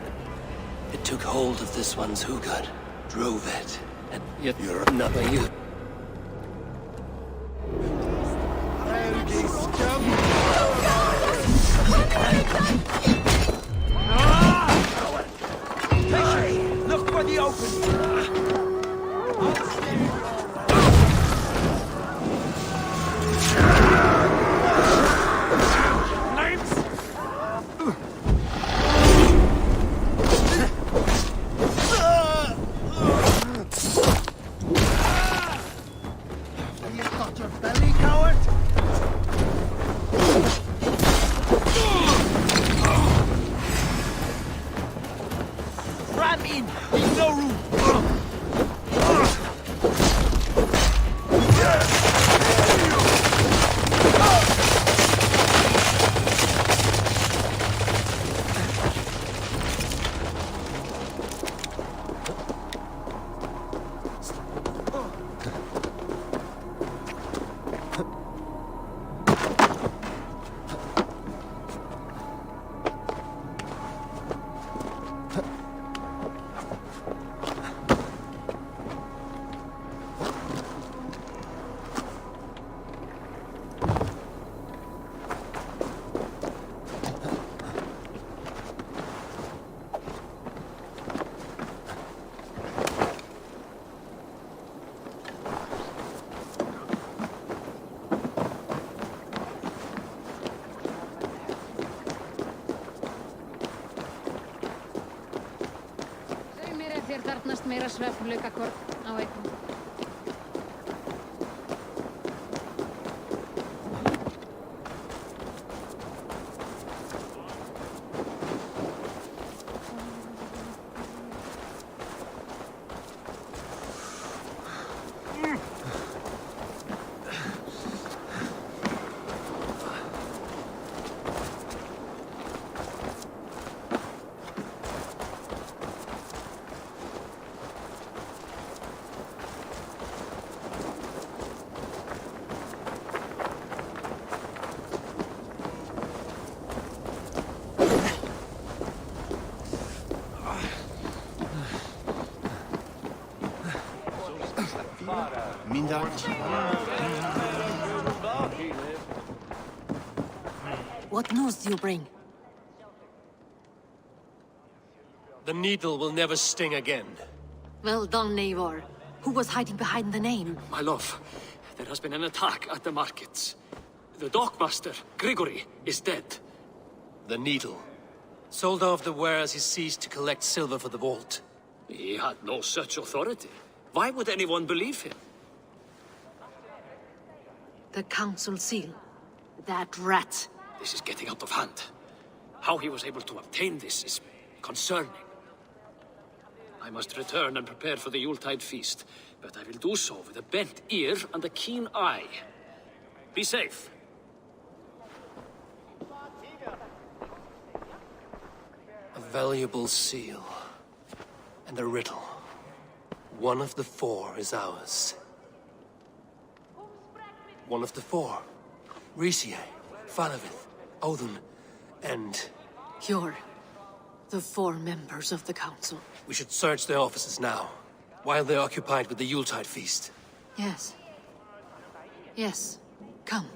It took hold of this one's Hugad, drove it, and yet you're another you. Look for the open! meira svefnlaukakort á einn. What news do you bring? The needle will never sting again. Well done, Eivor. Who was hiding behind the name? My love, there has been an attack at the markets. The dockmaster, Grigory, is dead. The needle. Sold off the wares he ceased to collect silver for the vault. He had no such authority. Why would anyone believe him? The council seal. That rat. This is getting out of hand. How he was able to obtain this is concerning. I must return and prepare for the Yuletide feast, but I will do so with a bent ear and a keen eye. Be safe. A valuable seal. And a riddle. One of the four is ours. One of the four. RYZEN, Faravith, Odin, and... You're the four members of the council. We should search their offices now, while they're occupied with the Yuletide feast. Yes. Yes. Come,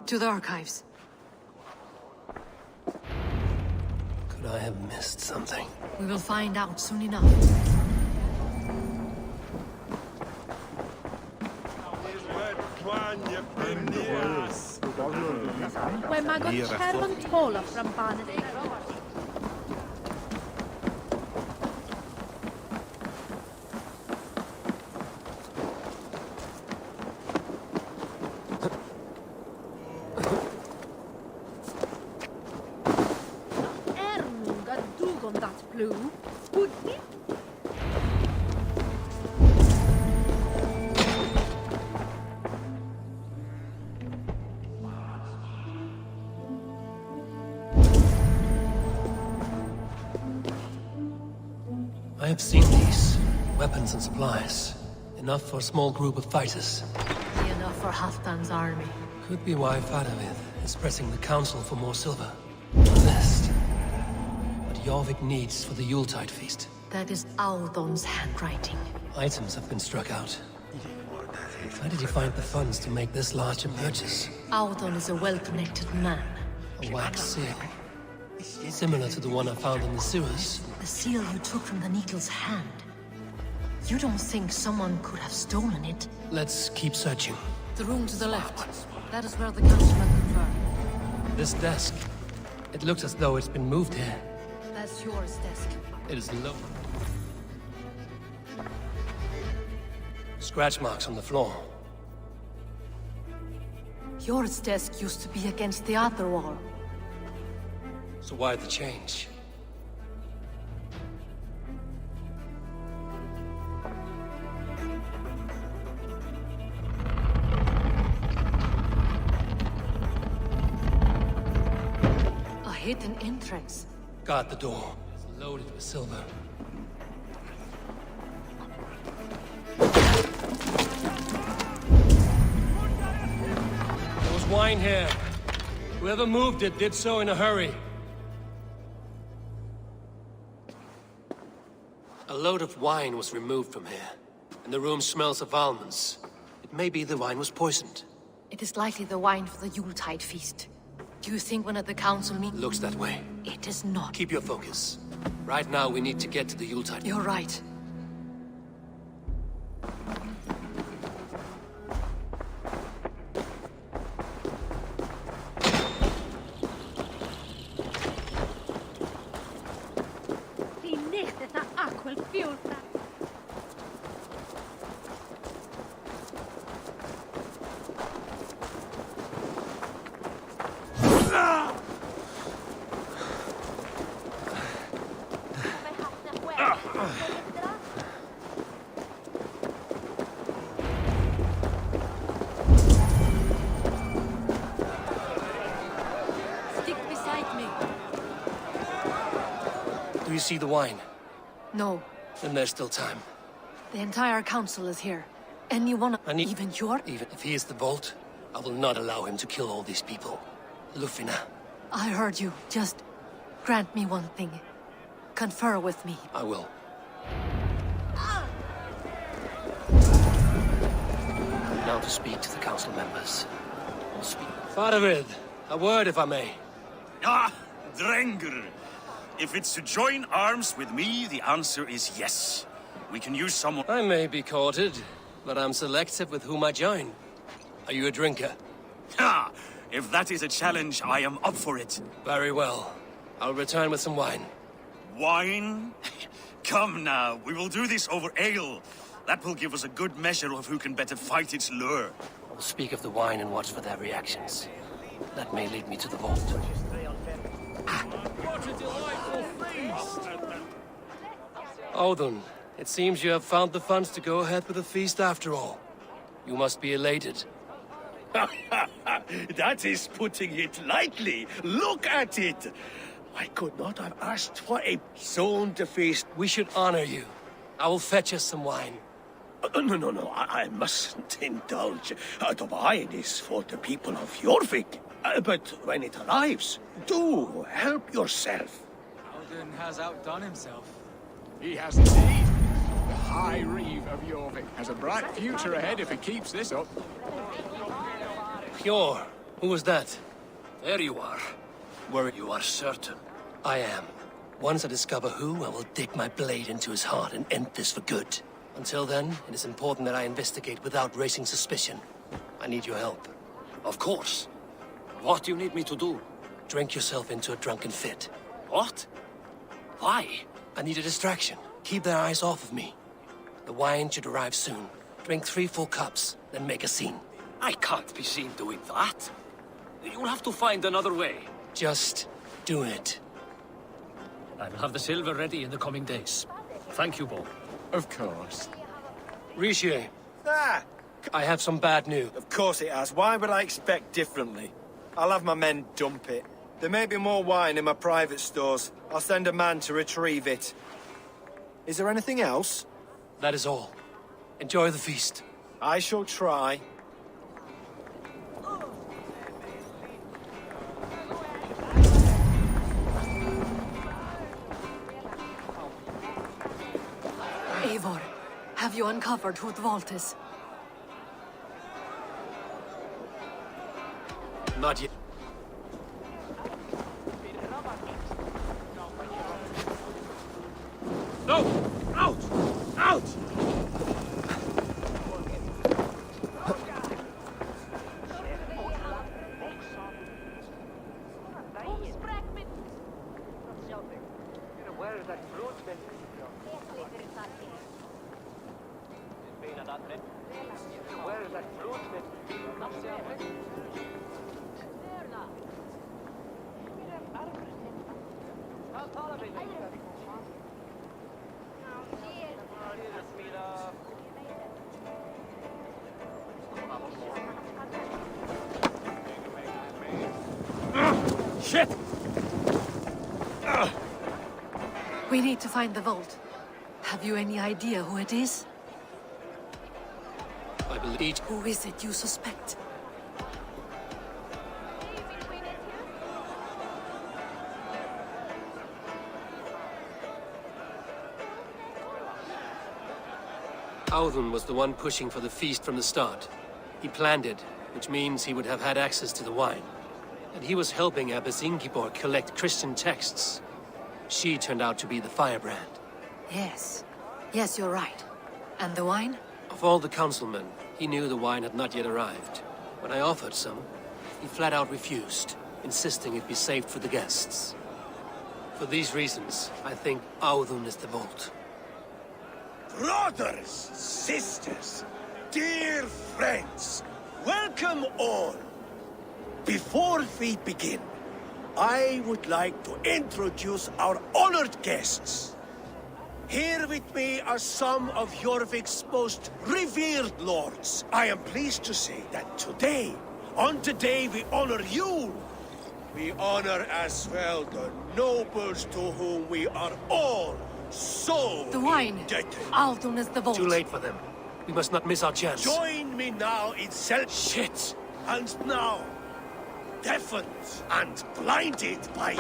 to the archives. Could I have missed something? We will find out soon enough. When I got Chairman Tola from Barnaby. Ernga dug on that blue, would he? I have seen these. Weapons and supplies. Enough for a small group of fighters. Enough for Halfdan's army. Could be why Faravith is pressing the council for more silver. A list. What Jorvik needs for the Yuletide feast. That is Audon's handwriting. Items have been struck out. Where did he find the funds to make this large a purchase? Audon is a well-connected man. A wax seal. Similar to the one I found in the sewers. The seal you took from the needle's hand. You don't think someone could have stolen it? Let's keep searching. The room to the left. That is where the councilman confirmed. This desk. It looks as though it's been moved here. That's yours desk. It is low. Scratch marks on the floor. Yours desk used to be against the other wall. So why the change? A hidden entrance. Guard the door. It's loaded with silver. There was wine here. Whoever moved it did so in a hurry. A load of wine was removed from here, and the room smells of almonds. It may be the wine was poisoned. It is likely the wine for the Yuletide feast. Do you think one of the council meetings... Looks that way. It is not. Keep your focus. Right now, we need to get to the Yuletide. You're right. Stick beside me. Do you see the wine? No, Then there's still time. the entire council is here. Anyone, even your? Even if he is the Vault, I will not allow him to kill all these people. Lufina, I heard you. Just grant me one thing. Confer with me. I will. Now to speak to the council members. Faravid, a word if I may. Ah, Drengr. If it's to join arms with me, the answer is yes. We can use someone... I may be courted, but I'm selective with whom I join. Are you a drinker? Ha! If that is a challenge, I am up for it. Very well. I'll return with some wine. Wine? Come now, we will do this over ale. That will give us a good measure of who can better fight its lure. I'll speak of the wine and watch for their reactions. That may lead me to the Vault. What a delightful feast! Odin, it seems you have found the funds to go ahead with the feast after all. You must be elated. That is putting it lightly. Look at it. I could not have asked for a zone to feast. We should honor you. I will fetch us some wine. No, I mustn't indulge. The wine is for the people of Jorvik. But when it arrives, do help yourself. Alden has outdone himself. He has indeed. The High Reeve of Jorvik has a bright future ahead if he keeps this up. Pure. Who was that? There you are. Where you are certain. I am. Once I discover who, I will dig my blade into his heart and end this for good. Until then, it is important that I investigate without raising suspicion. I need your help. Of course. What do you need me to do? Drink yourself into a drunken fit. What? Why? I need a distraction. Keep their eyes off of me. The wine should arrive soon. Drink 3 full cups, then make a scene. I can't be seen doing that. You'll have to find another way. Just do it. I will have the silver ready in the coming days. Thank you, Bo. Of course. Riche, Ah! I have some bad news. Of course it has. Why would I expect differently? I'll have my men dump it. There may be more wine in my private stores. I'll send a man to retrieve it. Is there anything else? That is all. Enjoy the feast. I shall try. Eivor, have you uncovered who the Vault is? Not yet. No! Out! Out! Shit! We need to find the Vault. Have you any idea who it is? I believe... Who is it you suspect? Audun was the one pushing for the feast from the start. He planned it, which means he would have had access to the wine. And he was helping Abbess Ingeborg collect Christian texts. She turned out to be the firebrand. Yes. Yes, you're right. And the wine? Of all the councilmen, he knew the wine had not yet arrived. When I offered some, he flat out refused, insisting it be saved for the guests. For these reasons, I think Audun is the Vault. Brothers, sisters, dear friends, welcome all. Before we begin, I would like to introduce our honored guests. Here with me are some of Jorvik's most revered lords. I am pleased to say that today, on today, we honor you. We honor as well the nobles to whom we are all so The wine. indebted. Aldon is the vault. Too late for them. We must not miss our chance. Join me now in Shit! And now, deafened and blinded by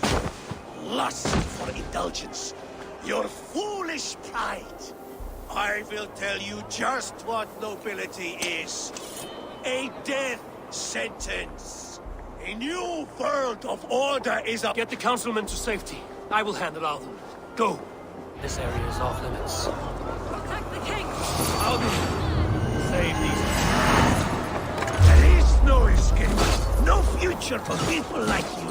lust for indulgence, your foolish pride, I will tell you just what nobility is. A death sentence. A new world of order is up. Get the councilmen to safety. I will handle Alden. Go. This area is off limits. Protect the king! Alden, save these. There is no escape. No future for people like you.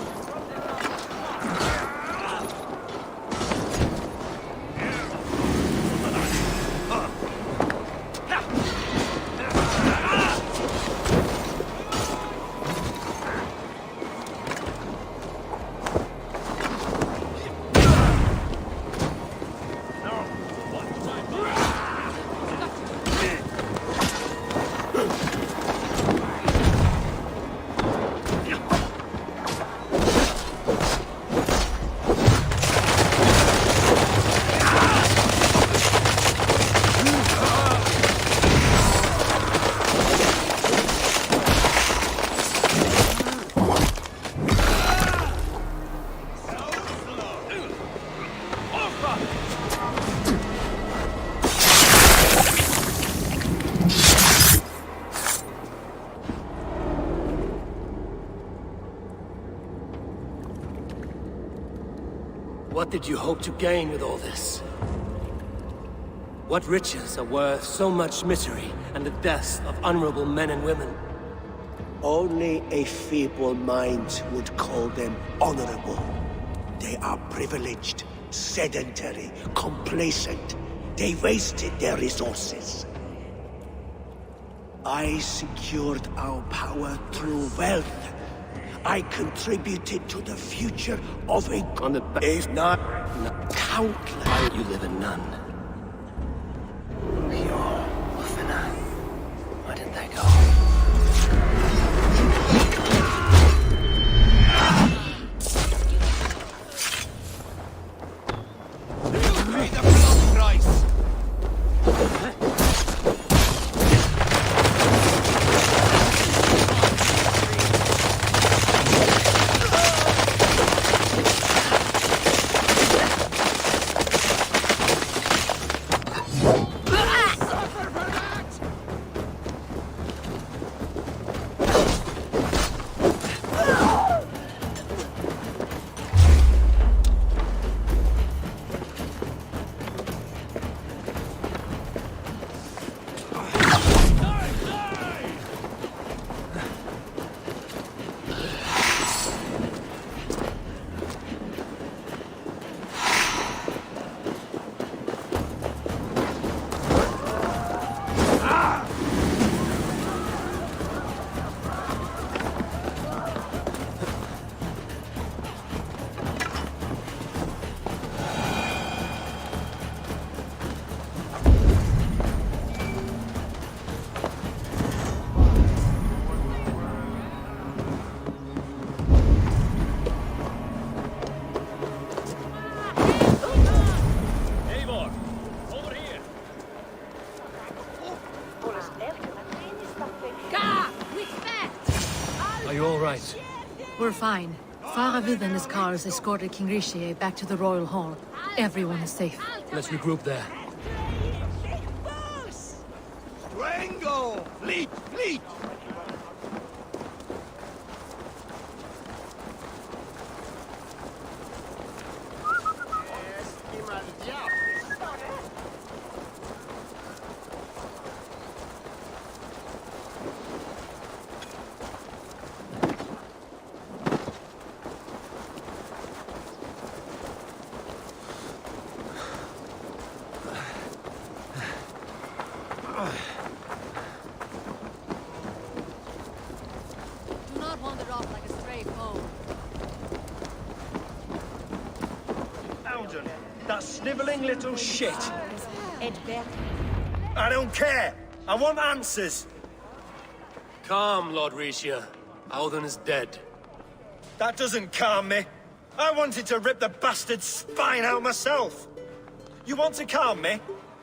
What did you hope to gain with all this? What riches are worth so much misery and the deaths of honorable men and women? Only a feeble mind would call them honorable. They are privileged, sedentary, complacent. They wasted their resources. I secured our power through wealth. I contributed to the future of a... On the if not countless... Why you live in none? Pure Withinna. Why didn't they go? Pay the blood price! Are you all right? We're fine. Faravid and his cars escorted King Rishi back to the Royal Hall. Everyone is safe. Let's regroup there. Rango! Fleet! Fleet! Do not wander off like a stray foe. Alden, That snivelling little shit. I don't care. I want answers. Calm, Lord Rishia. Auden is dead. That doesn't calm me. I wanted to rip the bastard's spine out myself. You want to calm me?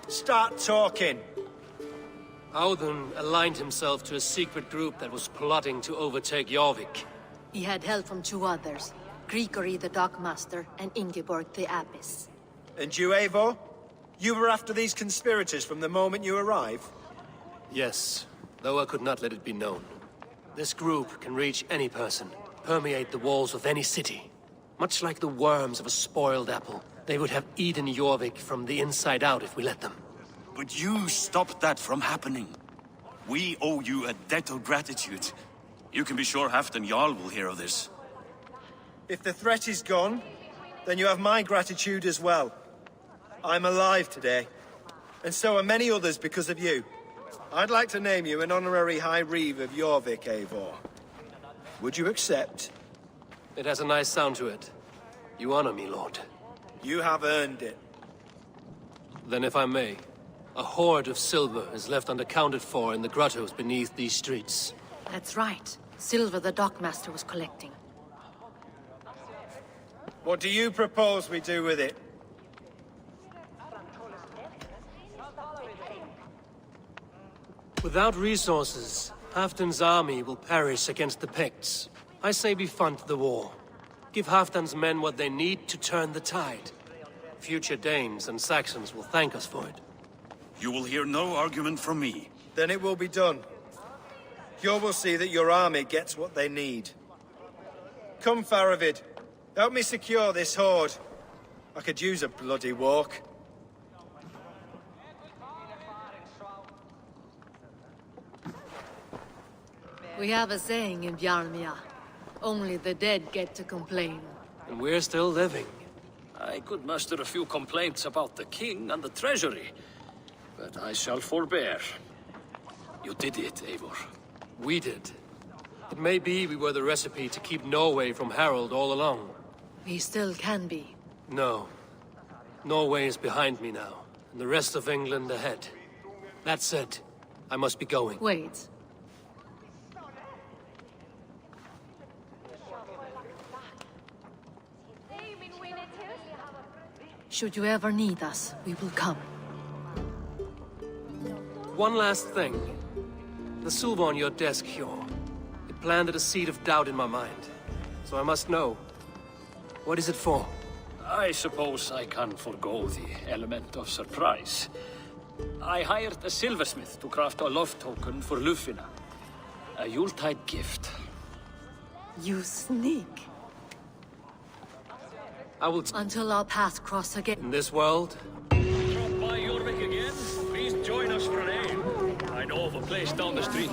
Start talking. Auden aligned himself to a secret group that was plotting to overtake Jorvik. He had help from two others, Grigory the Dockmaster and Ingeborg the Abbess. And you, Eivor? You were after these conspirators from the moment you arrived? Yes, though I could not let it be known. This group can reach any person, permeate the walls of any city. Much like the worms of a spoiled apple, they would have eaten Jorvik from the inside out if we let them. But you stopped that from happening. We owe you a debt of gratitude. You can be sure Halfdan Jarl will hear of this. If the threat is gone, then you have my gratitude as well. I'm alive today, and so are many others because of you. I'd like to name you an honorary High Reeve of Jorvik, Eivor. Would you accept? It has a nice sound to it. You honor me, Lord. You have earned it. Then if I may, a hoard of silver is left unaccounted for in the grottos beneath these streets. That's right. Silver the Dockmaster was collecting. What do you propose we do with it? Without resources, Halfdan's army will perish against the Picts. I say we fund the war. Give Halfdan's men what they need to turn the tide. Future Danes and Saxons will thank us for it. You will hear no argument from me. Then it will be done. You will see that your army gets what they need. Come, Faravid. Help me secure this hoard. I could use a bloody walk. We have a saying in Bjarmia. Only the dead get to complain. And we're still living. I could muster a few complaints about the king and the treasury, but I shall forbear. You did it, Eivor. We did. It may be we were the recipe to keep Norway from Harald all along. We still can be. No. Norway is behind me now, and the rest of England ahead. That said, I must be going. Wait. Should you ever need us, we will come. One last thing. The silver on your desk, Hjor. It planted a seed of doubt in my mind. So I must know. What is it for? I suppose I can forego the element of surprise. I hired a silversmith to craft a love token for Lufina. A Yuletide gift. You sneak. I will until our paths cross again. In this world? Drop by Jorvik again? Please join us for an ale. I know of a place down the street.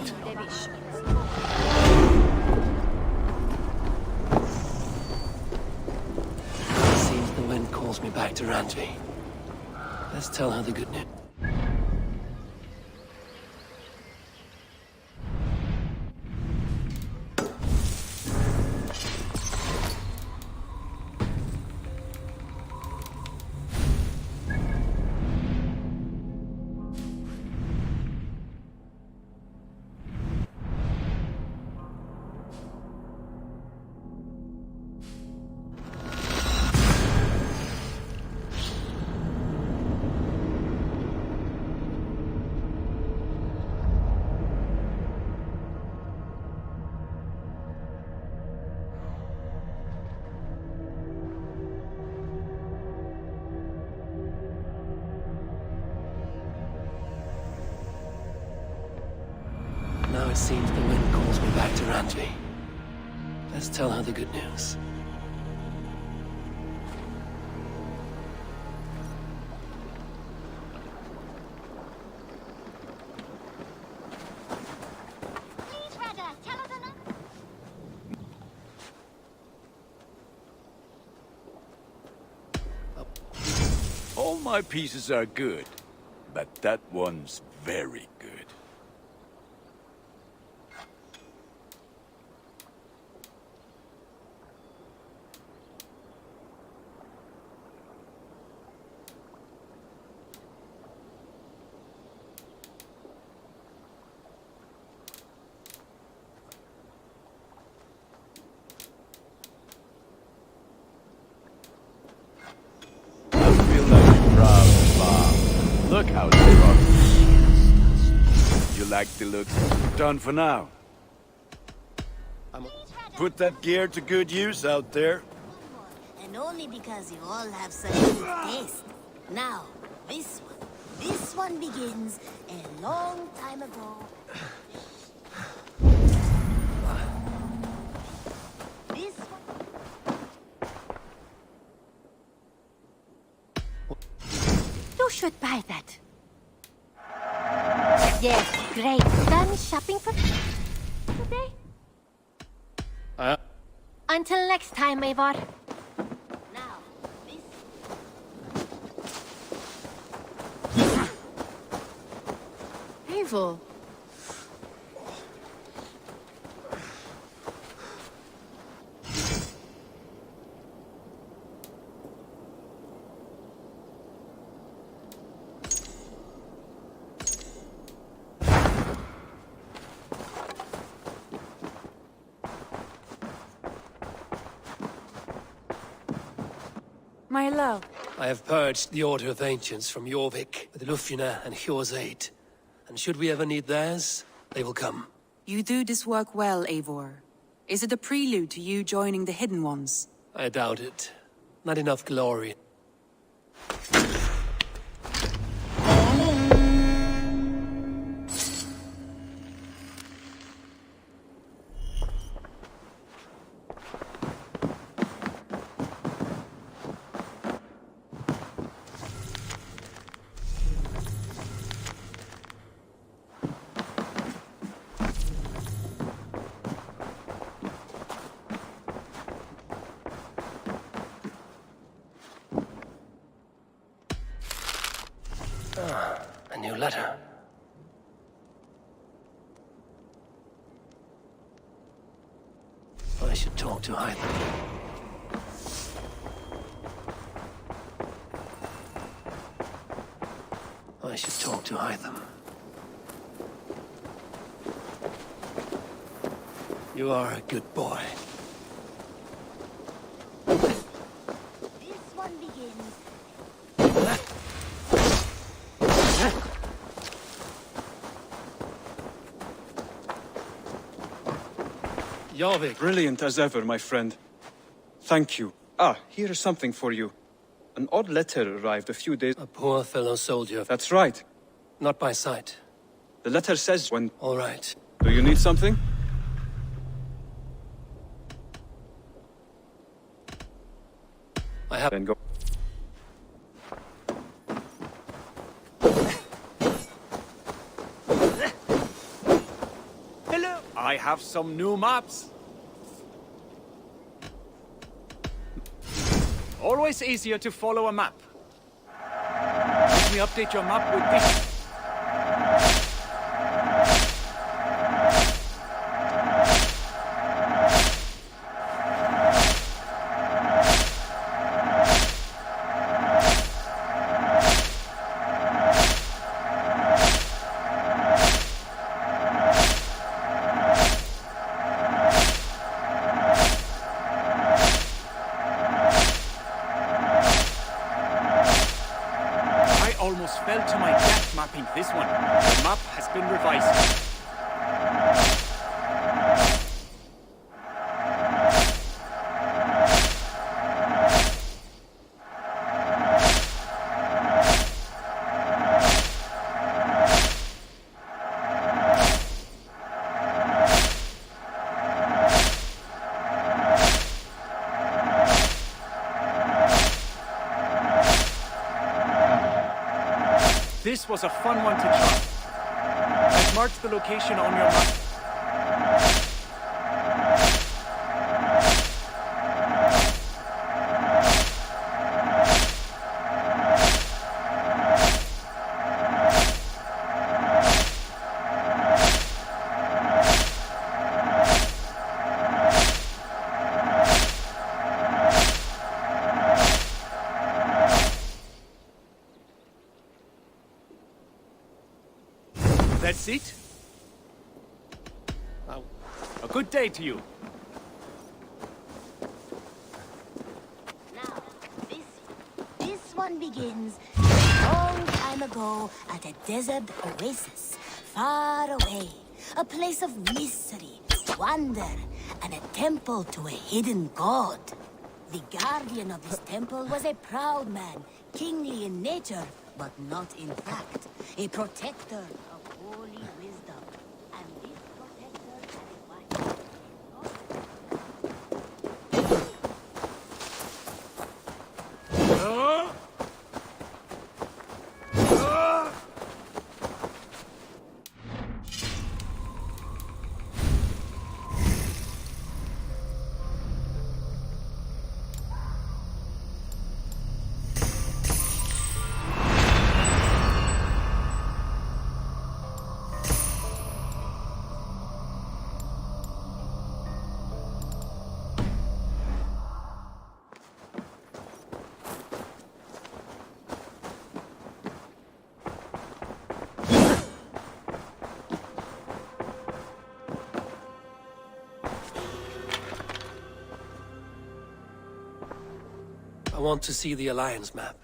Seems the wind calls me back to Randvi. Let's tell her the good news. Now it seems the wind calls me back to Randvi. Let's tell her the good news. All my pieces are good, but that one's very good. look how it's done. You like the look? Done for now. Put that gear to good use out there. And only because you all have such good taste. Now, this one begins a long time ago. This one... You should buy that. Yes, great. Done shopping for today? Until next time, Eivor. Now, Eivor. My love. I have purged the Order of Ancients from Jorvik with Lufina and Hjor's aid. And should we ever need theirs, they will come. You do this work well, Eivor. Is it a prelude to you joining the Hidden Ones? I doubt it. Not enough glory. A new letter. I should talk to Hytham. I should talk to Hytham. You are a good boy. this one begins... Jorvik. Brilliant as ever, my friend. Thank you. Ah, here is something for you. An odd letter arrived a few days... A poor fellow soldier. That's right. Not by sight. The letter says when... All right. Do you need something? I have... Then go. Hello! I have some new maps. Always easier to follow a map. Let me update your map with this. Fell to my death mapping this one. The map has been revised. This was a fun one to try. I've marked the location on your map. That's it? A good day to you. Now, this one begins... long time ago at a desert oasis, far away. A place of mystery, wonder, and a temple to a hidden god. The guardian of this temple was a proud man, kingly in nature, but not in fact. A protector of holy wisdom. And this protector had a wife. I want to see the Alliance map.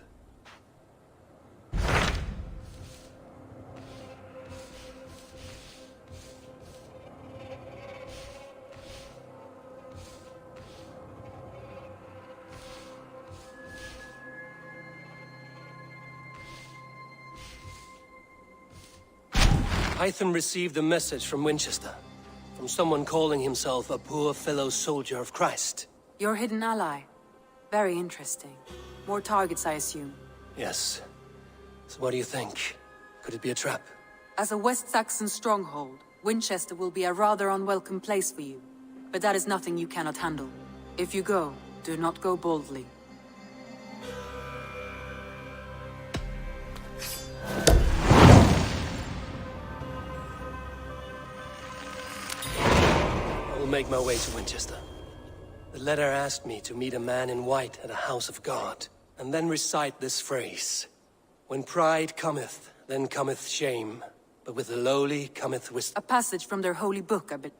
Hytham received a message from Winchester, from someone calling himself a poor fellow soldier of Christ. Your hidden ally. Very interesting. More targets, I assume. Yes. So what do you think? Could it be a trap? As a West Saxon stronghold, Winchester will be a rather unwelcome place for you. But that is nothing you cannot handle. If you go, do not go boldly. I will make my way to Winchester. The letter asked me to meet a man in white at a house of God, and then recite this phrase. When pride cometh, then cometh shame, but with the lowly cometh wisdom. A passage from their holy book, I bet.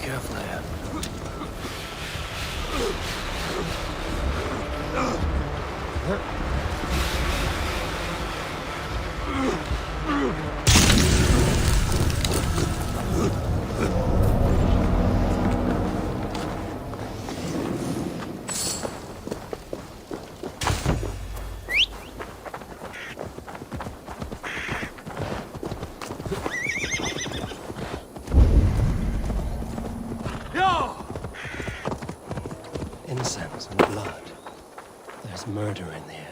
careful here. Incense and blood. There's murder in the air.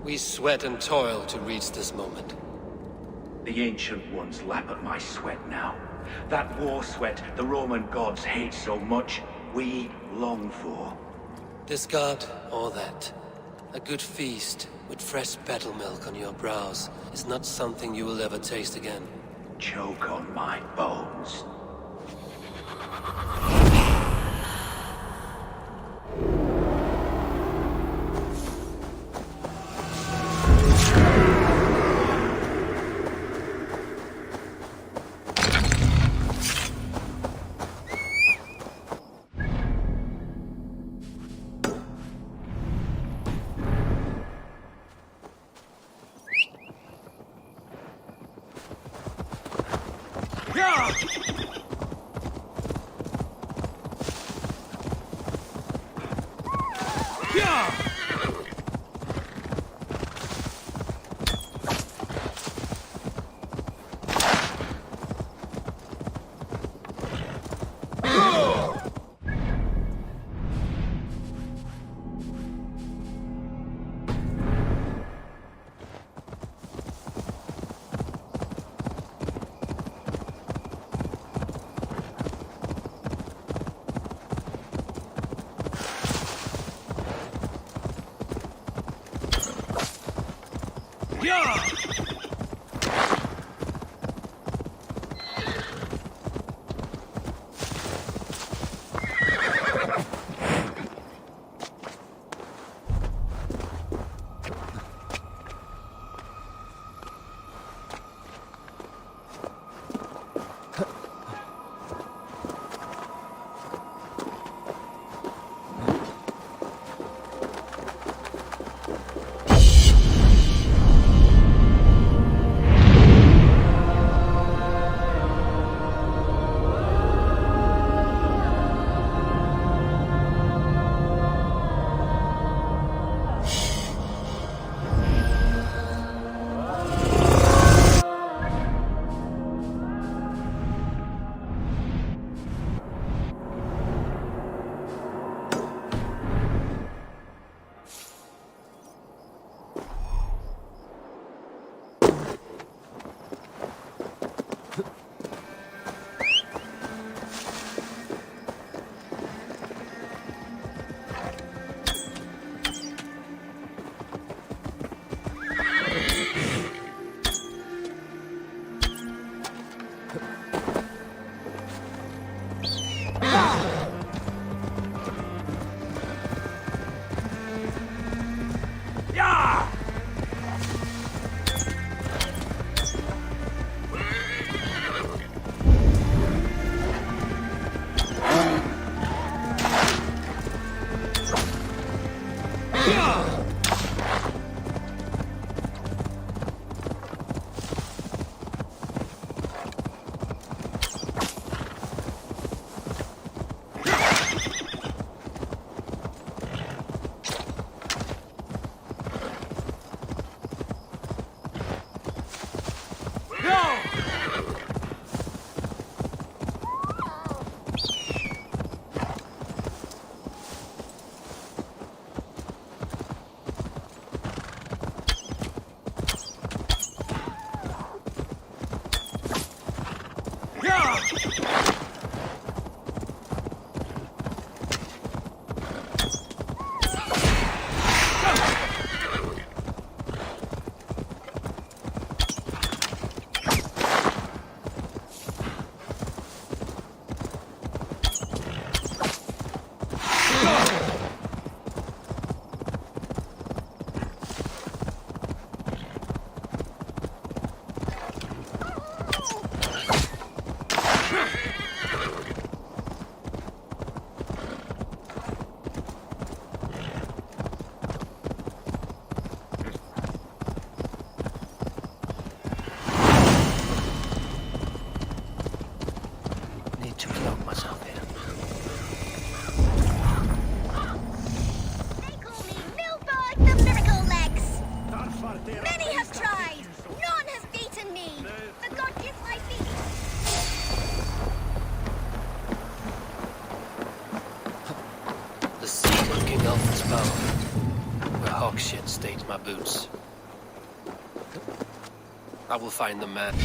We sweat and toil to reach this moment. The Ancient Ones lap at my sweat now. That war sweat the Roman gods hate so much, we long for. This god, or that. A good feast with fresh battle milk on your brows is not something you will ever taste again. Choke on my bones. The seat of King Alfred's power, where hawk shit stains my boots. I will find the man.